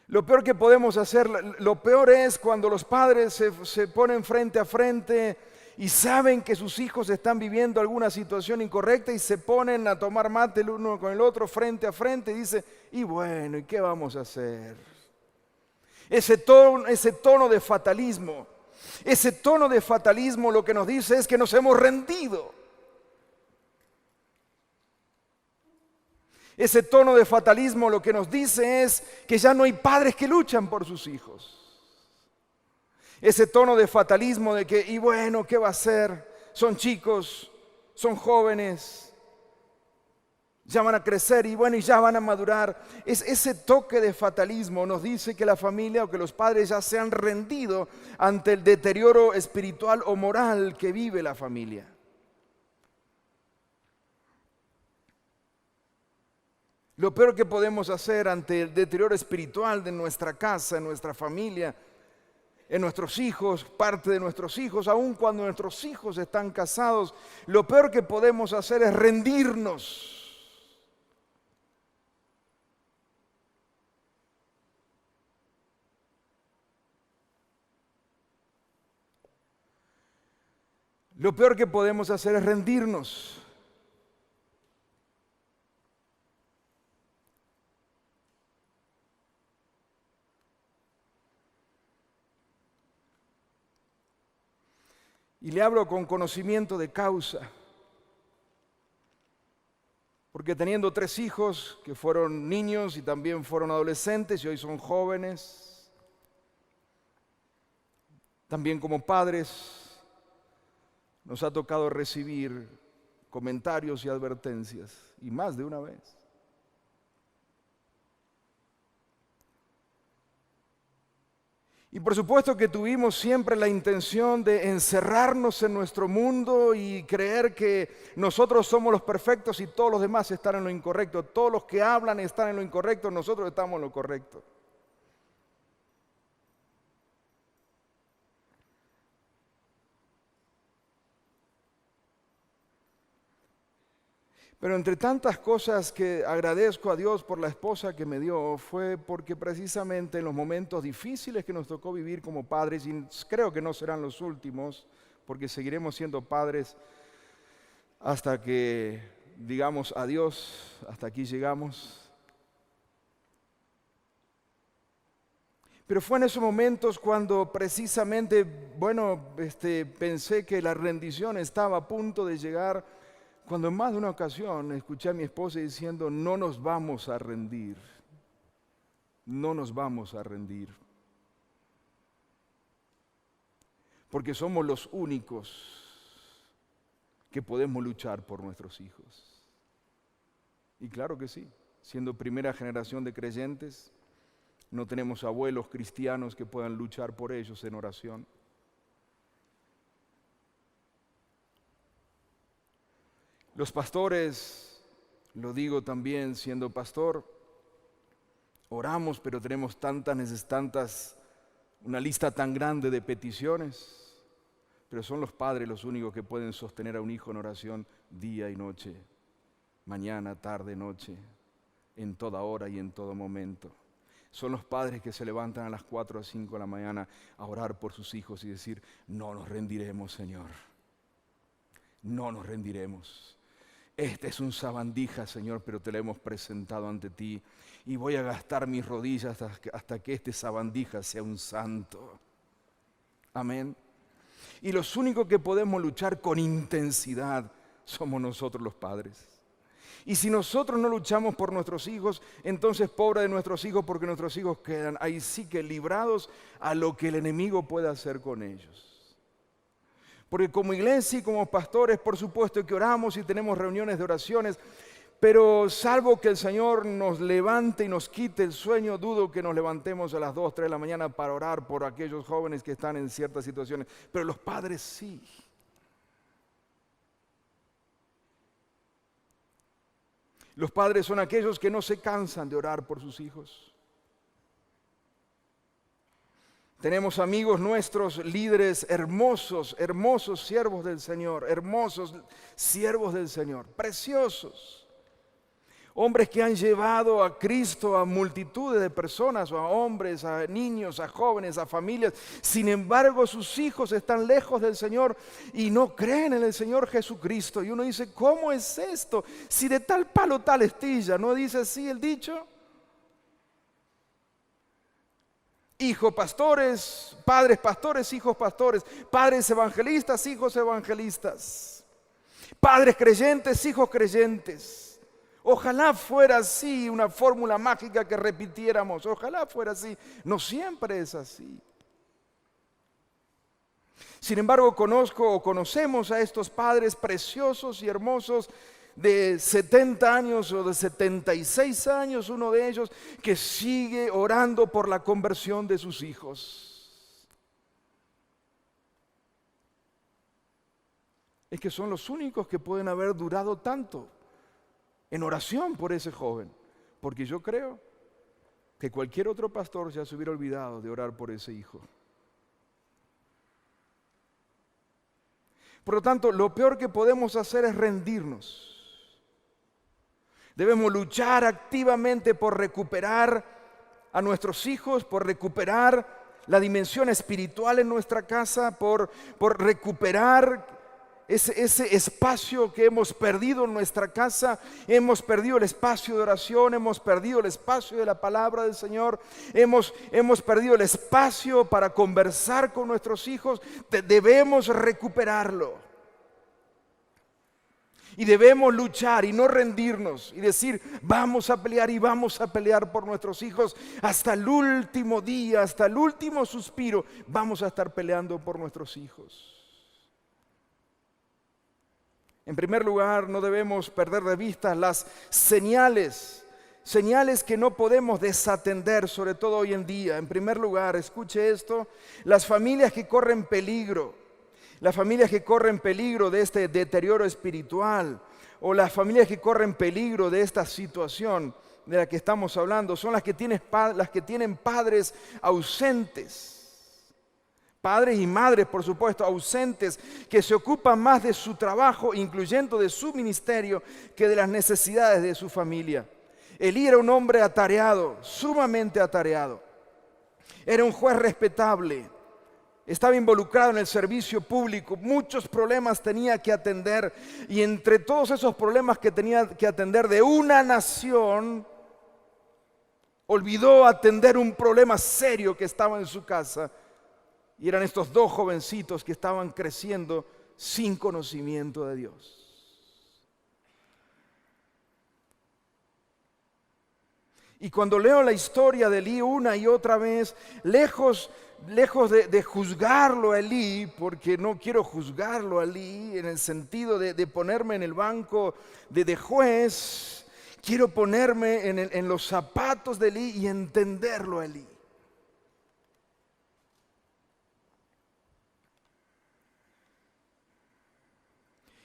S1: Lo peor que podemos hacer, lo peor es cuando los padres se ponen frente a frente y saben que sus hijos están viviendo alguna situación incorrecta y se ponen a tomar mate el uno con el otro frente a frente y dicen, y bueno, ¿y qué vamos a hacer? Ese tono de fatalismo lo que nos dice es que nos hemos rendido. Ese tono de fatalismo lo que nos dice es que ya no hay padres que luchan por sus hijos. Ese tono de fatalismo de que, y bueno, ¿qué va a ser? Son chicos, son jóvenes, ya van a crecer y bueno, y ya van a madurar. Ese toque de fatalismo nos dice que la familia o que los padres ya se han rendido ante el deterioro espiritual o moral que vive la familia. Lo peor que podemos hacer ante el deterioro espiritual de nuestra casa, de nuestra familia, en nuestros hijos, parte de nuestros hijos, aun cuando nuestros hijos están casados, lo peor que podemos hacer es rendirnos. Lo peor que podemos hacer es rendirnos. Y le hablo con conocimiento de causa, porque teniendo 3 hijos que fueron niños y también fueron adolescentes y hoy son jóvenes, también como padres, nos ha tocado recibir comentarios y advertencias, y más de una vez. Y por supuesto que tuvimos siempre la intención de encerrarnos en nuestro mundo y creer que nosotros somos los perfectos y todos los demás están en lo incorrecto. Todos los que hablan están en lo incorrecto, nosotros estamos en lo correcto. Pero entre tantas cosas que agradezco a Dios por la esposa que me dio, fue porque precisamente en los momentos difíciles que nos tocó vivir como padres, y creo que no serán los últimos, porque seguiremos siendo padres hasta que digamos adiós, hasta aquí llegamos. Pero fue en esos momentos cuando precisamente, pensé que la rendición estaba a punto de llegar, cuando en más de una ocasión escuché a mi esposa diciendo, no nos vamos a rendir, no nos vamos a rendir, porque somos los únicos que podemos luchar por nuestros hijos. Y claro que sí, siendo primera generación de creyentes, no tenemos abuelos cristianos que puedan luchar por ellos en oración. Los pastores, lo digo también siendo pastor, oramos, pero tenemos una lista tan grande de peticiones, pero son los padres los únicos que pueden sostener a un hijo en oración día y noche, mañana, tarde, noche, en toda hora y en todo momento. Son los padres que se levantan a las 4 o 5 de la mañana a orar por sus hijos y decir, no nos rendiremos, Señor, no nos rendiremos. Este es un sabandija, Señor, pero te lo hemos presentado ante ti y voy a gastar mis rodillas hasta que este sabandija sea un santo. Amén. Y los únicos que podemos luchar con intensidad somos nosotros los padres. Y si nosotros no luchamos por nuestros hijos, entonces pobre de nuestros hijos, porque nuestros hijos quedan ahí sí que librados a lo que el enemigo pueda hacer con ellos. Porque como iglesia y como pastores, por supuesto que oramos y tenemos reuniones de oraciones, pero salvo que el Señor nos levante y nos quite el sueño, dudo que nos levantemos a las 2, 3 de la mañana para orar por aquellos jóvenes que están en ciertas situaciones. Pero los padres sí. Los padres son aquellos que no se cansan de orar por sus hijos. Tenemos amigos nuestros, líderes hermosos, hermosos siervos del Señor, hermosos siervos del Señor, preciosos. Hombres que han llevado a Cristo a multitudes de personas, a hombres, a niños, a jóvenes, a familias. Sin embargo, sus hijos están lejos del Señor y no creen en el Señor Jesucristo. Y uno dice, ¿cómo es esto? Si de tal palo tal astilla, ¿no dice así el dicho? Hijos pastores, hijos pastores, padres evangelistas, hijos evangelistas, padres creyentes, hijos creyentes. Ojalá fuera así una fórmula mágica que repitiéramos, ojalá fuera así, no siempre es así. Sin embargo, conocemos a estos padres preciosos y hermosos de 70 años o de 76 años, uno de ellos que sigue orando por la conversión de sus hijos. Es que son los únicos que pueden haber durado tanto en oración por ese joven, porque yo creo que cualquier otro pastor ya se hubiera olvidado de orar por ese hijo. Por lo tanto, lo peor que podemos hacer es rendirnos. Debemos luchar activamente por recuperar a nuestros hijos, por recuperar la dimensión espiritual en nuestra casa, por recuperar ese espacio que hemos perdido en nuestra casa. Hemos perdido el espacio de oración, hemos perdido el espacio de la palabra del Señor, hemos perdido el espacio para conversar con nuestros hijos. Debemos recuperarlo. Y debemos luchar y no rendirnos y decir, vamos a pelear y vamos a pelear por nuestros hijos hasta el último día, hasta el último suspiro. Vamos a estar peleando por nuestros hijos. En primer lugar, no debemos perder de vista las señales que no podemos desatender, sobre todo hoy en día. En primer lugar, escuche esto, las familias que corren peligro. Las familias que corren peligro de este deterioro espiritual, o las familias que corren peligro de esta situación de la que estamos hablando, son las que tienen padres ausentes. Padres y madres, por supuesto, ausentes, que se ocupan más de su trabajo, incluyendo de su ministerio, que de las necesidades de su familia. Elí era un hombre atareado, sumamente atareado. Era un juez respetable. Estaba involucrado en el servicio público, muchos problemas tenía que atender, y entre todos esos problemas que tenía que atender de una nación, olvidó atender un problema serio que estaba en su casa, y eran estos dos jovencitos que estaban creciendo sin conocimiento de Dios. Y cuando leo la historia de Elí una y otra vez, lejos de juzgarlo a Elí, porque no quiero juzgarlo a Elí en el sentido de ponerme en el banco de juez, quiero ponerme en los zapatos de Elí y entenderlo a Elí.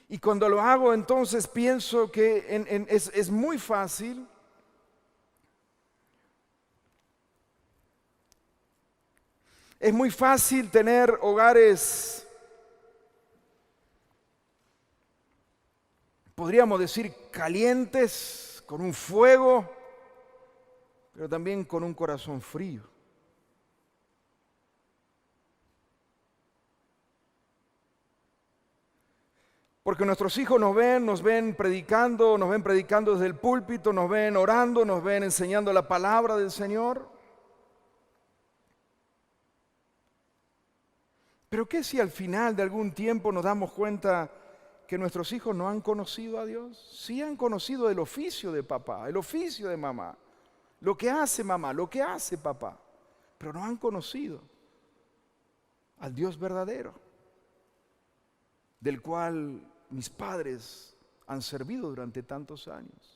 S1: Y cuando lo hago, entonces pienso que es muy fácil tener hogares, podríamos decir, calientes, con un fuego, pero también con un corazón frío. Porque nuestros hijos nos ven predicando, desde el púlpito, nos ven orando, nos ven enseñando la palabra del Señor. Pero ¿qué si al final de algún tiempo nos damos cuenta que nuestros hijos no han conocido a Dios? Sí han conocido el oficio de papá, el oficio de mamá, lo que hace mamá, lo que hace papá, pero no han conocido al Dios verdadero, del cual mis padres han servido durante tantos años.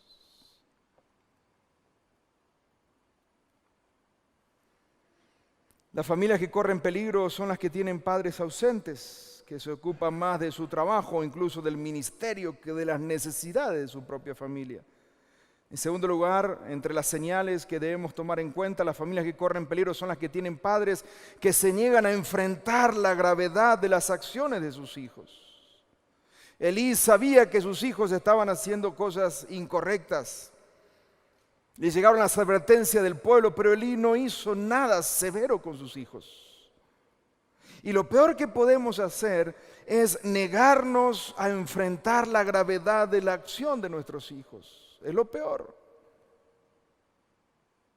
S1: Las familias que corren peligro son las que tienen padres ausentes, que se ocupan más de su trabajo, incluso del ministerio, que de las necesidades de su propia familia. En segundo lugar, entre las señales que debemos tomar en cuenta, las familias que corren peligro son las que tienen padres que se niegan a enfrentar la gravedad de las acciones de sus hijos. Elí sabía que sus hijos estaban haciendo cosas incorrectas. Le llegaron las advertencias del pueblo, pero Elí no hizo nada severo con sus hijos. Y lo peor que podemos hacer es negarnos a enfrentar la gravedad de la acción de nuestros hijos. Es lo peor.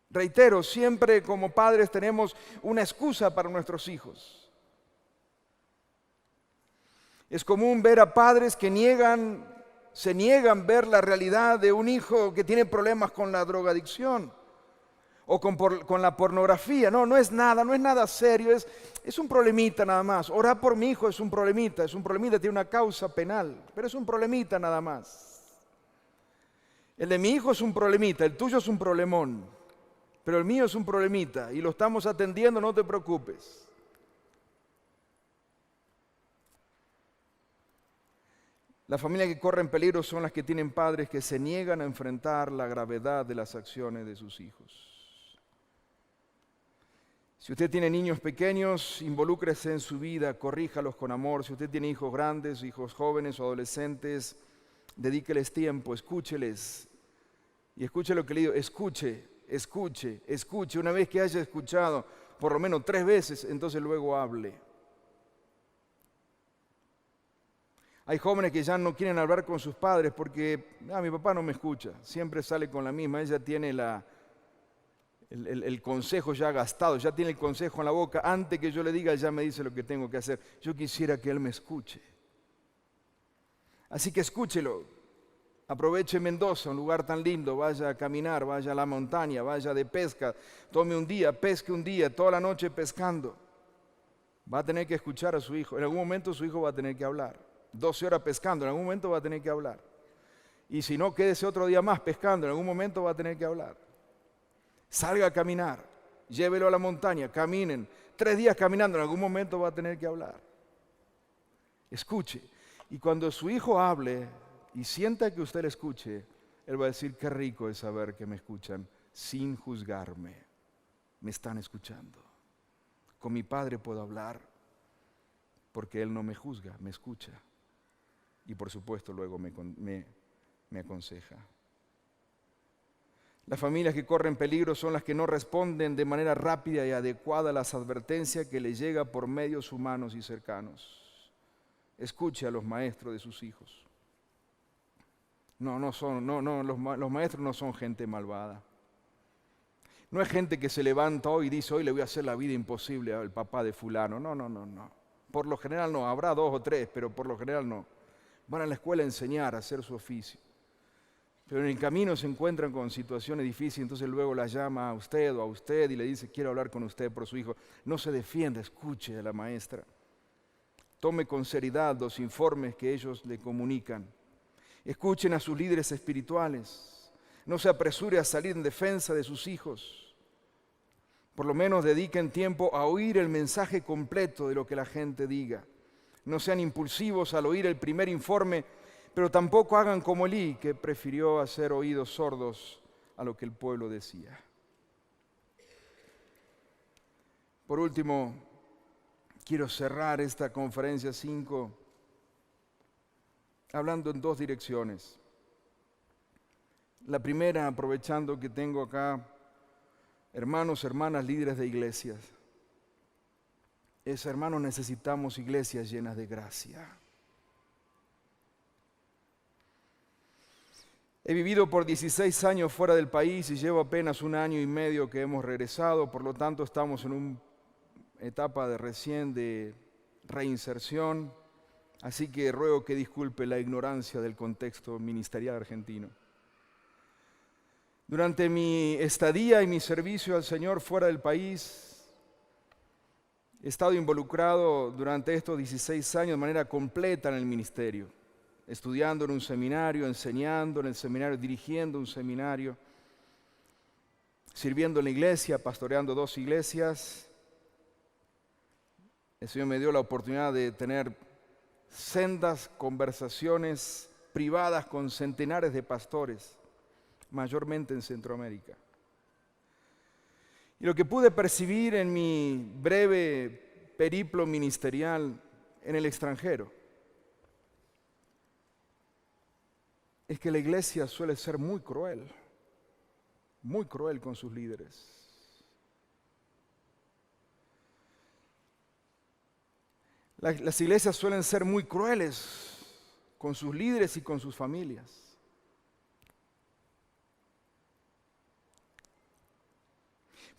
S1: Reitero, siempre como padres tenemos una excusa para nuestros hijos. Es común ver a padres que se niegan a ver la realidad de un hijo que tiene problemas con la drogadicción o con la pornografía. No es nada serio, es un problemita nada más. Orar por mi hijo es un problemita, tiene una causa penal, pero es un problemita nada más. El de mi hijo es un problemita, el tuyo es un problemón, pero el mío es un problemita y lo estamos atendiendo, no te preocupes. Las familias que corren peligro son las que tienen padres que se niegan a enfrentar la gravedad de las acciones de sus hijos. Si usted tiene niños pequeños, involúcrese en su vida, corríjalos con amor. Si usted tiene hijos grandes, hijos jóvenes o adolescentes, dedíqueles tiempo, escúcheles. Y escuche lo que le digo, escuche. Una vez que haya escuchado por lo menos 3 veces, entonces luego hable. Hay jóvenes que ya no quieren hablar con sus padres porque mi papá no me escucha, siempre sale con la misma, ella tiene el consejo ya gastado, ya tiene el consejo en la boca, antes que yo le diga ya me dice lo que tengo que hacer. Yo quisiera que él me escuche. Así que escúchelo, aproveche Mendoza, un lugar tan lindo, vaya a caminar, vaya a la montaña, vaya de pesca, tome un día, pesque un día, toda la noche pescando. Va a tener que escuchar a su hijo, en algún momento su hijo va a tener que hablar. 12 horas pescando, en algún momento va a tener que hablar. Y si no, quédese otro día más pescando, en algún momento va a tener que hablar. Salga a caminar, llévelo a la montaña, caminen. 3 días caminando, en algún momento va a tener que hablar. Escuche. Y cuando su hijo hable y sienta que usted le escuche, él va a decir, qué rico es saber que me escuchan sin juzgarme. Me están escuchando. Con mi padre puedo hablar porque él no me juzga, me escucha. Y por supuesto luego me aconseja. Las familias que corren peligro son las que no responden de manera rápida y adecuada a las advertencias que les llega por medios humanos y cercanos. Escuche a los maestros de sus hijos. Los maestros no son gente malvada. No es gente que se levanta hoy y dice, hoy le voy a hacer la vida imposible al papá de fulano. No. Por lo general no, habrá 2 o 3, pero por lo general no. Van a la escuela a enseñar, a hacer su oficio. Pero en el camino se encuentran con situaciones difíciles, entonces luego la llama a usted o a usted y le dice, quiero hablar con usted por su hijo. No se defienda, escuche a la maestra. Tome con seriedad los informes que ellos le comunican. Escuchen a sus líderes espirituales. No se apresure a salir en defensa de sus hijos. Por lo menos dediquen tiempo a oír el mensaje completo de lo que la gente diga. No sean impulsivos al oír el primer informe, pero tampoco hagan como Elí, que prefirió hacer oídos sordos a lo que el pueblo decía. Por último, quiero cerrar esta conferencia 5 hablando en 2 direcciones. La primera, aprovechando que tengo acá hermanos, hermanas, líderes de iglesias. Hermanos, necesitamos iglesias llenas de gracia. He vivido por 16 años fuera del país y llevo apenas 1 año y medio que hemos regresado, por lo tanto estamos en una etapa de reinserción, así que ruego que disculpe la ignorancia del contexto ministerial argentino. Durante mi estadía y mi servicio al Señor fuera del país, he estado involucrado durante estos 16 años de manera completa en el ministerio, estudiando en un seminario, enseñando en el seminario, dirigiendo un seminario, sirviendo en la iglesia, pastoreando 2 iglesias. El Señor me dio la oportunidad de tener sendas conversaciones privadas con centenares de pastores, mayormente en Centroamérica. Y lo que pude percibir en mi breve periplo ministerial en el extranjero es que la iglesia suele ser muy cruel con sus líderes. Las iglesias suelen ser muy crueles con sus líderes y con sus familias.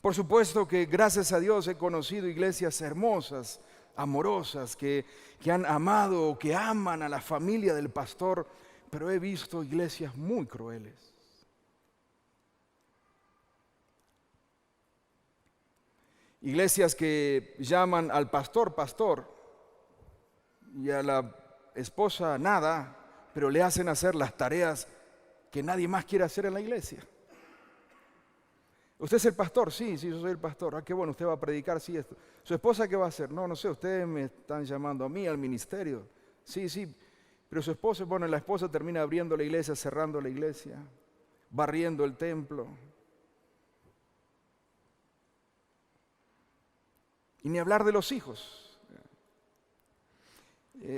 S1: Por supuesto que gracias a Dios he conocido iglesias hermosas, amorosas, que han amado o que aman a la familia del pastor, pero he visto iglesias muy crueles. Iglesias que llaman al pastor, pastor, y a la esposa nada, pero le hacen hacer las tareas que nadie más quiere hacer en la iglesia. ¿Usted es el pastor? Sí, yo soy el pastor. Qué bueno, usted va a predicar, sí, esto. ¿Su esposa qué va a hacer? No sé, ustedes me están llamando a mí, al ministerio. Sí, pero su esposa, la esposa termina abriendo la iglesia, cerrando la iglesia, barriendo el templo. Y ni hablar de los hijos.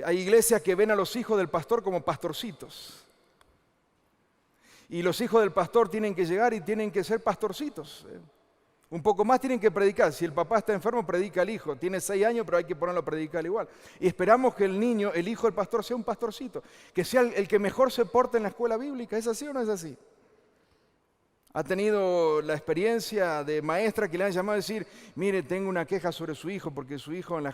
S1: Hay iglesias que ven a los hijos del pastor como pastorcitos. Y los hijos del pastor tienen que llegar y tienen que ser pastorcitos. Un poco más tienen que predicar. Si el papá está enfermo, predica al hijo. Tiene 6 años, pero hay que ponerlo a predicar igual. Y esperamos que el niño, el hijo del pastor, sea un pastorcito. Que sea el que mejor se porte en la escuela bíblica. ¿Es así o no es así? Ha tenido la experiencia de maestra que le han llamado a decir, mire, tengo una queja sobre su hijo porque su hijo en la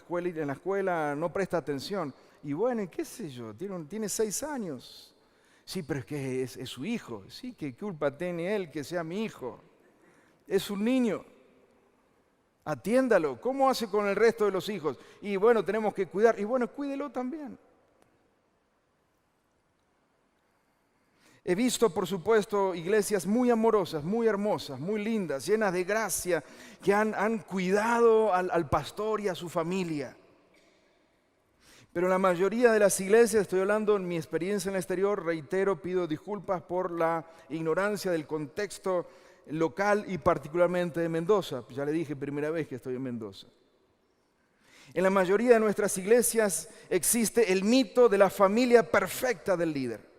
S1: escuela no presta atención. Y bueno, qué sé yo, tiene 6 años. Sí, pero es que es su hijo. Sí, ¿qué culpa tiene él que sea mi hijo? Es un niño. Atiéndalo. ¿Cómo hace con el resto de los hijos? Y bueno, tenemos que cuidar. Y bueno, cuídelo también. He visto, por supuesto, iglesias muy amorosas, muy hermosas, muy lindas, llenas de gracia, que han cuidado al pastor y a su familia. Pero la mayoría de las iglesias, estoy hablando en mi experiencia en el exterior, reitero, pido disculpas por la ignorancia del contexto local y particularmente de Mendoza. Ya le dije, primera vez que estoy en Mendoza. En la mayoría de nuestras iglesias existe el mito de la familia perfecta del líder.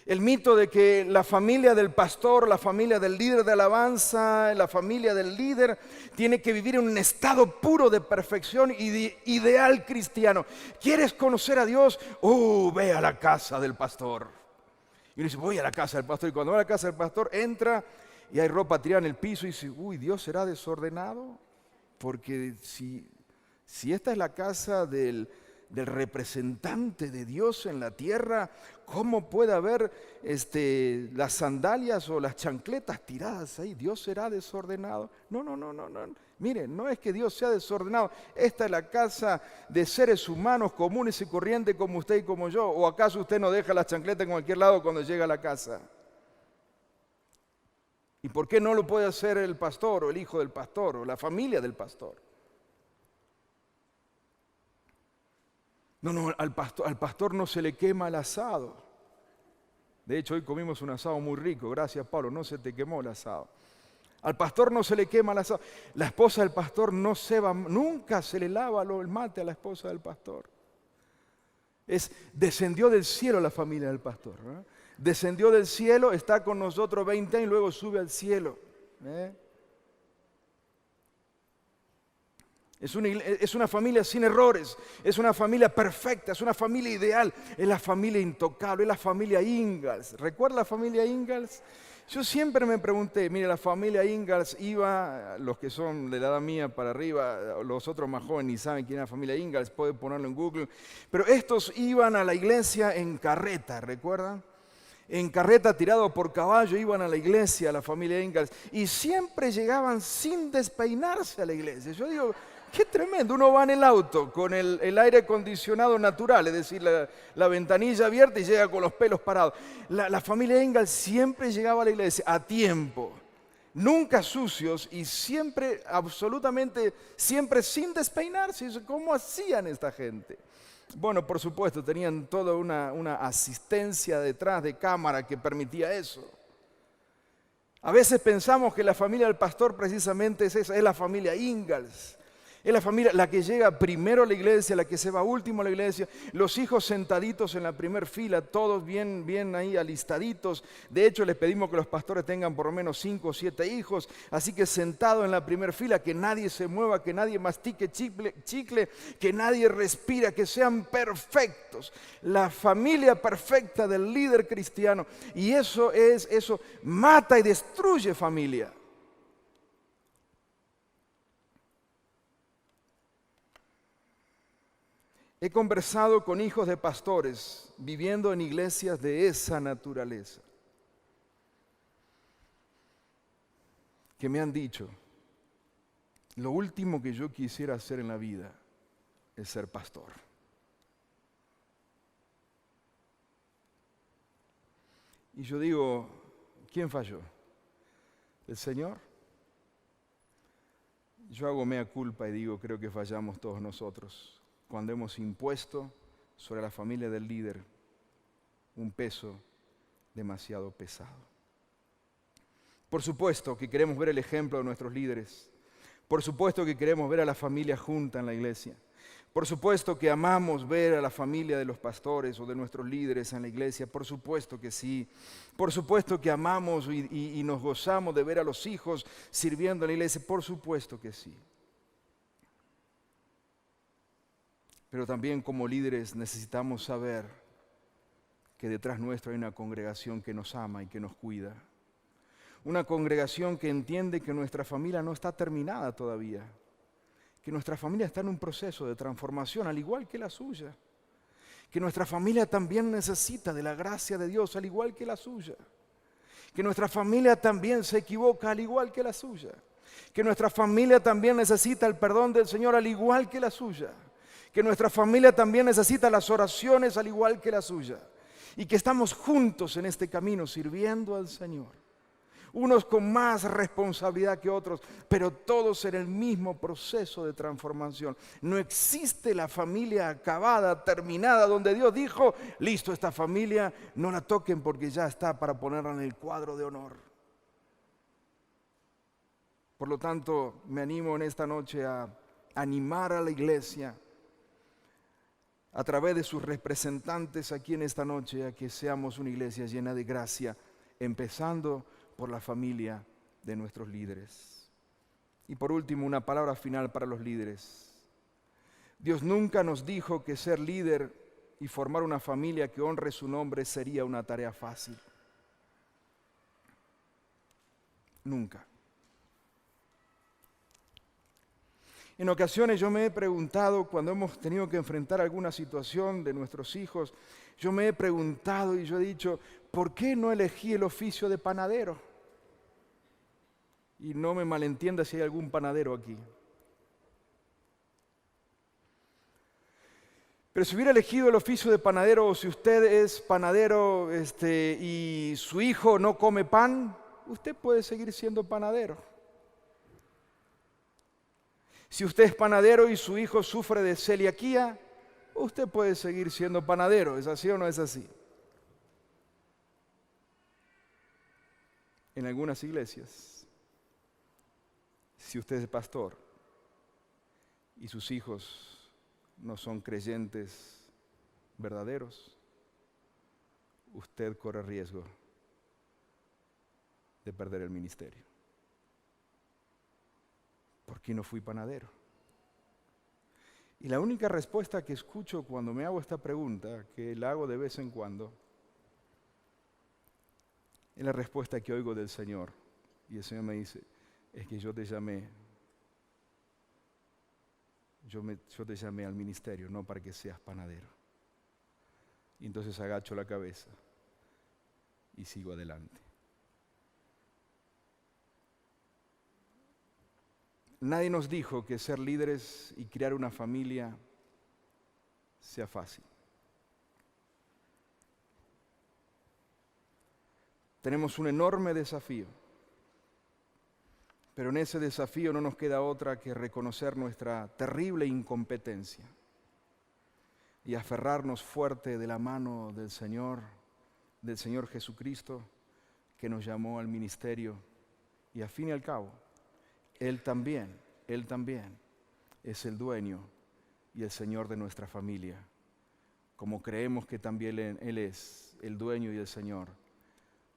S1: El mito de que la familia del pastor, la familia del líder de alabanza, la familia del líder tiene que vivir en un estado puro de perfección y de ideal cristiano. ¿Quieres conocer a Dios? Ve a la casa del pastor. Y uno dice, voy a la casa del pastor. Y cuando va a la casa del pastor, entra y hay ropa tirada en el piso y dice, Dios será desordenado. Porque si esta es la casa del representante de Dios en la tierra, ¿cómo puede haber las sandalias o las chancletas tiradas ahí? ¿Dios será desordenado? No. Miren, no es que Dios sea desordenado. Esta es la casa de seres humanos comunes y corrientes como usted y como yo. ¿O acaso usted no deja las chancletas en cualquier lado cuando llega a la casa? ¿Y por qué no lo puede hacer el pastor o el hijo del pastor o la familia del pastor? No, al pastor no se le quema el asado. De hecho, hoy comimos un asado muy rico. Gracias, Pablo, no se te quemó el asado. Al pastor no se le quema el asado. La esposa del pastor no ceba, nunca se le lava el mate a la esposa del pastor. Descendió del cielo la familia del pastor, ¿no? Descendió del cielo, está con nosotros 20 años y luego sube al cielo. Es una familia sin errores, es una familia perfecta, es una familia ideal, es la familia intocable, es la familia Ingalls. ¿Recuerda la familia Ingalls? Yo siempre me pregunté, mire, la familia Ingalls iba, los que son de la edad mía para arriba, los otros más jóvenes ni saben quién es la familia Ingalls, pueden ponerlo en Google, pero estos iban a la iglesia en carreta, ¿recuerdan? En carreta tirado por caballo iban a la iglesia, la familia Ingalls, y siempre llegaban sin despeinarse a la iglesia. Yo digo, qué tremendo, uno va en el auto con el aire acondicionado natural, es decir, la ventanilla abierta y llega con los pelos parados. La familia Ingalls siempre llegaba a la iglesia a tiempo, nunca sucios y siempre, absolutamente, siempre sin despeinarse. ¿Cómo hacían esta gente? Bueno, por supuesto, tenían toda una asistencia detrás de cámara que permitía eso. A veces pensamos que la familia del pastor precisamente es esa, es la familia Ingalls. Es la familia la que llega primero a la iglesia, la que se va último a la iglesia, los hijos sentaditos en la primera fila, todos bien ahí alistaditos. De hecho, les pedimos que los pastores tengan por lo menos 5 o 7 hijos, así que sentados en la primera fila, que nadie se mueva, que nadie mastique chicle, que nadie respira, que sean perfectos. La familia perfecta del líder cristiano. Y eso mata y destruye familia. He conversado con hijos de pastores viviendo en iglesias de esa naturaleza, que me han dicho, lo último que yo quisiera hacer en la vida es ser pastor. Y yo digo, ¿quién falló? ¿El Señor? Yo hago mea culpa y digo, creo que fallamos todos nosotros cuando hemos impuesto sobre la familia del líder un peso demasiado pesado. Por supuesto que queremos ver el ejemplo de nuestros líderes. Por supuesto que queremos ver a la familia junta en la iglesia. Por supuesto que amamos ver a la familia de los pastores o de nuestros líderes en la iglesia. Por supuesto que sí. Por supuesto que amamos y nos gozamos de ver a los hijos sirviendo en la iglesia. Por supuesto que sí. Pero también como líderes necesitamos saber que detrás nuestro hay una congregación que nos ama y que nos cuida. Una congregación que entiende que nuestra familia no está terminada todavía, que nuestra familia está en un proceso de transformación, al igual que la suya, que nuestra familia también necesita de la gracia de Dios, al igual que la suya, que nuestra familia también se equivoca, al igual que la suya, que nuestra familia también necesita el perdón del Señor, al igual que la suya, que nuestra familia también necesita las oraciones, al igual que la suya, y que estamos juntos en este camino sirviendo al Señor. Unos con más responsabilidad que otros, pero todos en el mismo proceso de transformación. No existe la familia acabada, terminada, donde Dios dijo, listo, esta familia no la toquen porque ya está para ponerla en el cuadro de honor. Por lo tanto, me animo en esta noche a animar a la iglesia a través de sus representantes aquí en esta noche, a que seamos una iglesia llena de gracia, empezando por la familia de nuestros líderes. Y por último, una palabra final para los líderes. Dios nunca nos dijo que ser líder y formar una familia que honre su nombre sería una tarea fácil. Nunca. En ocasiones yo me he preguntado, cuando hemos tenido que enfrentar alguna situación de nuestros hijos, yo me he preguntado y yo he dicho, ¿por qué no elegí el oficio de panadero? Y no me malentienda si hay algún panadero aquí. Pero si hubiera elegido el oficio de panadero, o si usted es panadero y su hijo no come pan, usted puede seguir siendo panadero. Si usted es panadero y su hijo sufre de celiaquía, usted puede seguir siendo panadero. ¿Es así o no es así? En algunas iglesias, si usted es pastor y sus hijos no son creyentes verdaderos, usted corre riesgo de perder el ministerio. ¿Por qué no fui panadero? Y la única respuesta que escucho cuando me hago esta pregunta, que la hago de vez en cuando, es la respuesta que oigo del Señor. Y el Señor me dice, es que yo te llamé al ministerio, no para que seas panadero. Y entonces agacho la cabeza y sigo adelante. Nadie nos dijo que ser líderes y crear una familia sea fácil. Tenemos un enorme desafío, pero en ese desafío no nos queda otra que reconocer nuestra terrible incompetencia y aferrarnos fuerte de la mano del Señor Jesucristo, que nos llamó al ministerio, y al fin y al cabo, Él también es el dueño y el Señor de nuestra familia, como creemos que también Él es el dueño y el Señor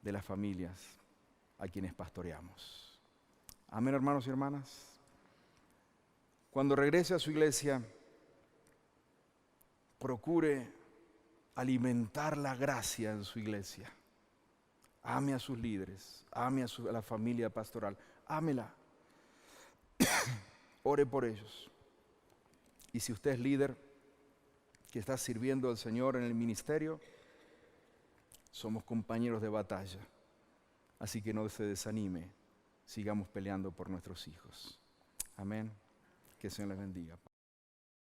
S1: de las familias a quienes pastoreamos. Amén, hermanos y hermanas. Cuando regrese a su iglesia, procure alimentar la gracia en su iglesia. Ame a sus líderes, ame a la familia pastoral, ámela. Ore por ellos. Y si usted es líder que está sirviendo al Señor en el ministerio, somos compañeros de batalla. Así que no se desanime, sigamos peleando por nuestros hijos. Amén. Que el Señor les bendiga.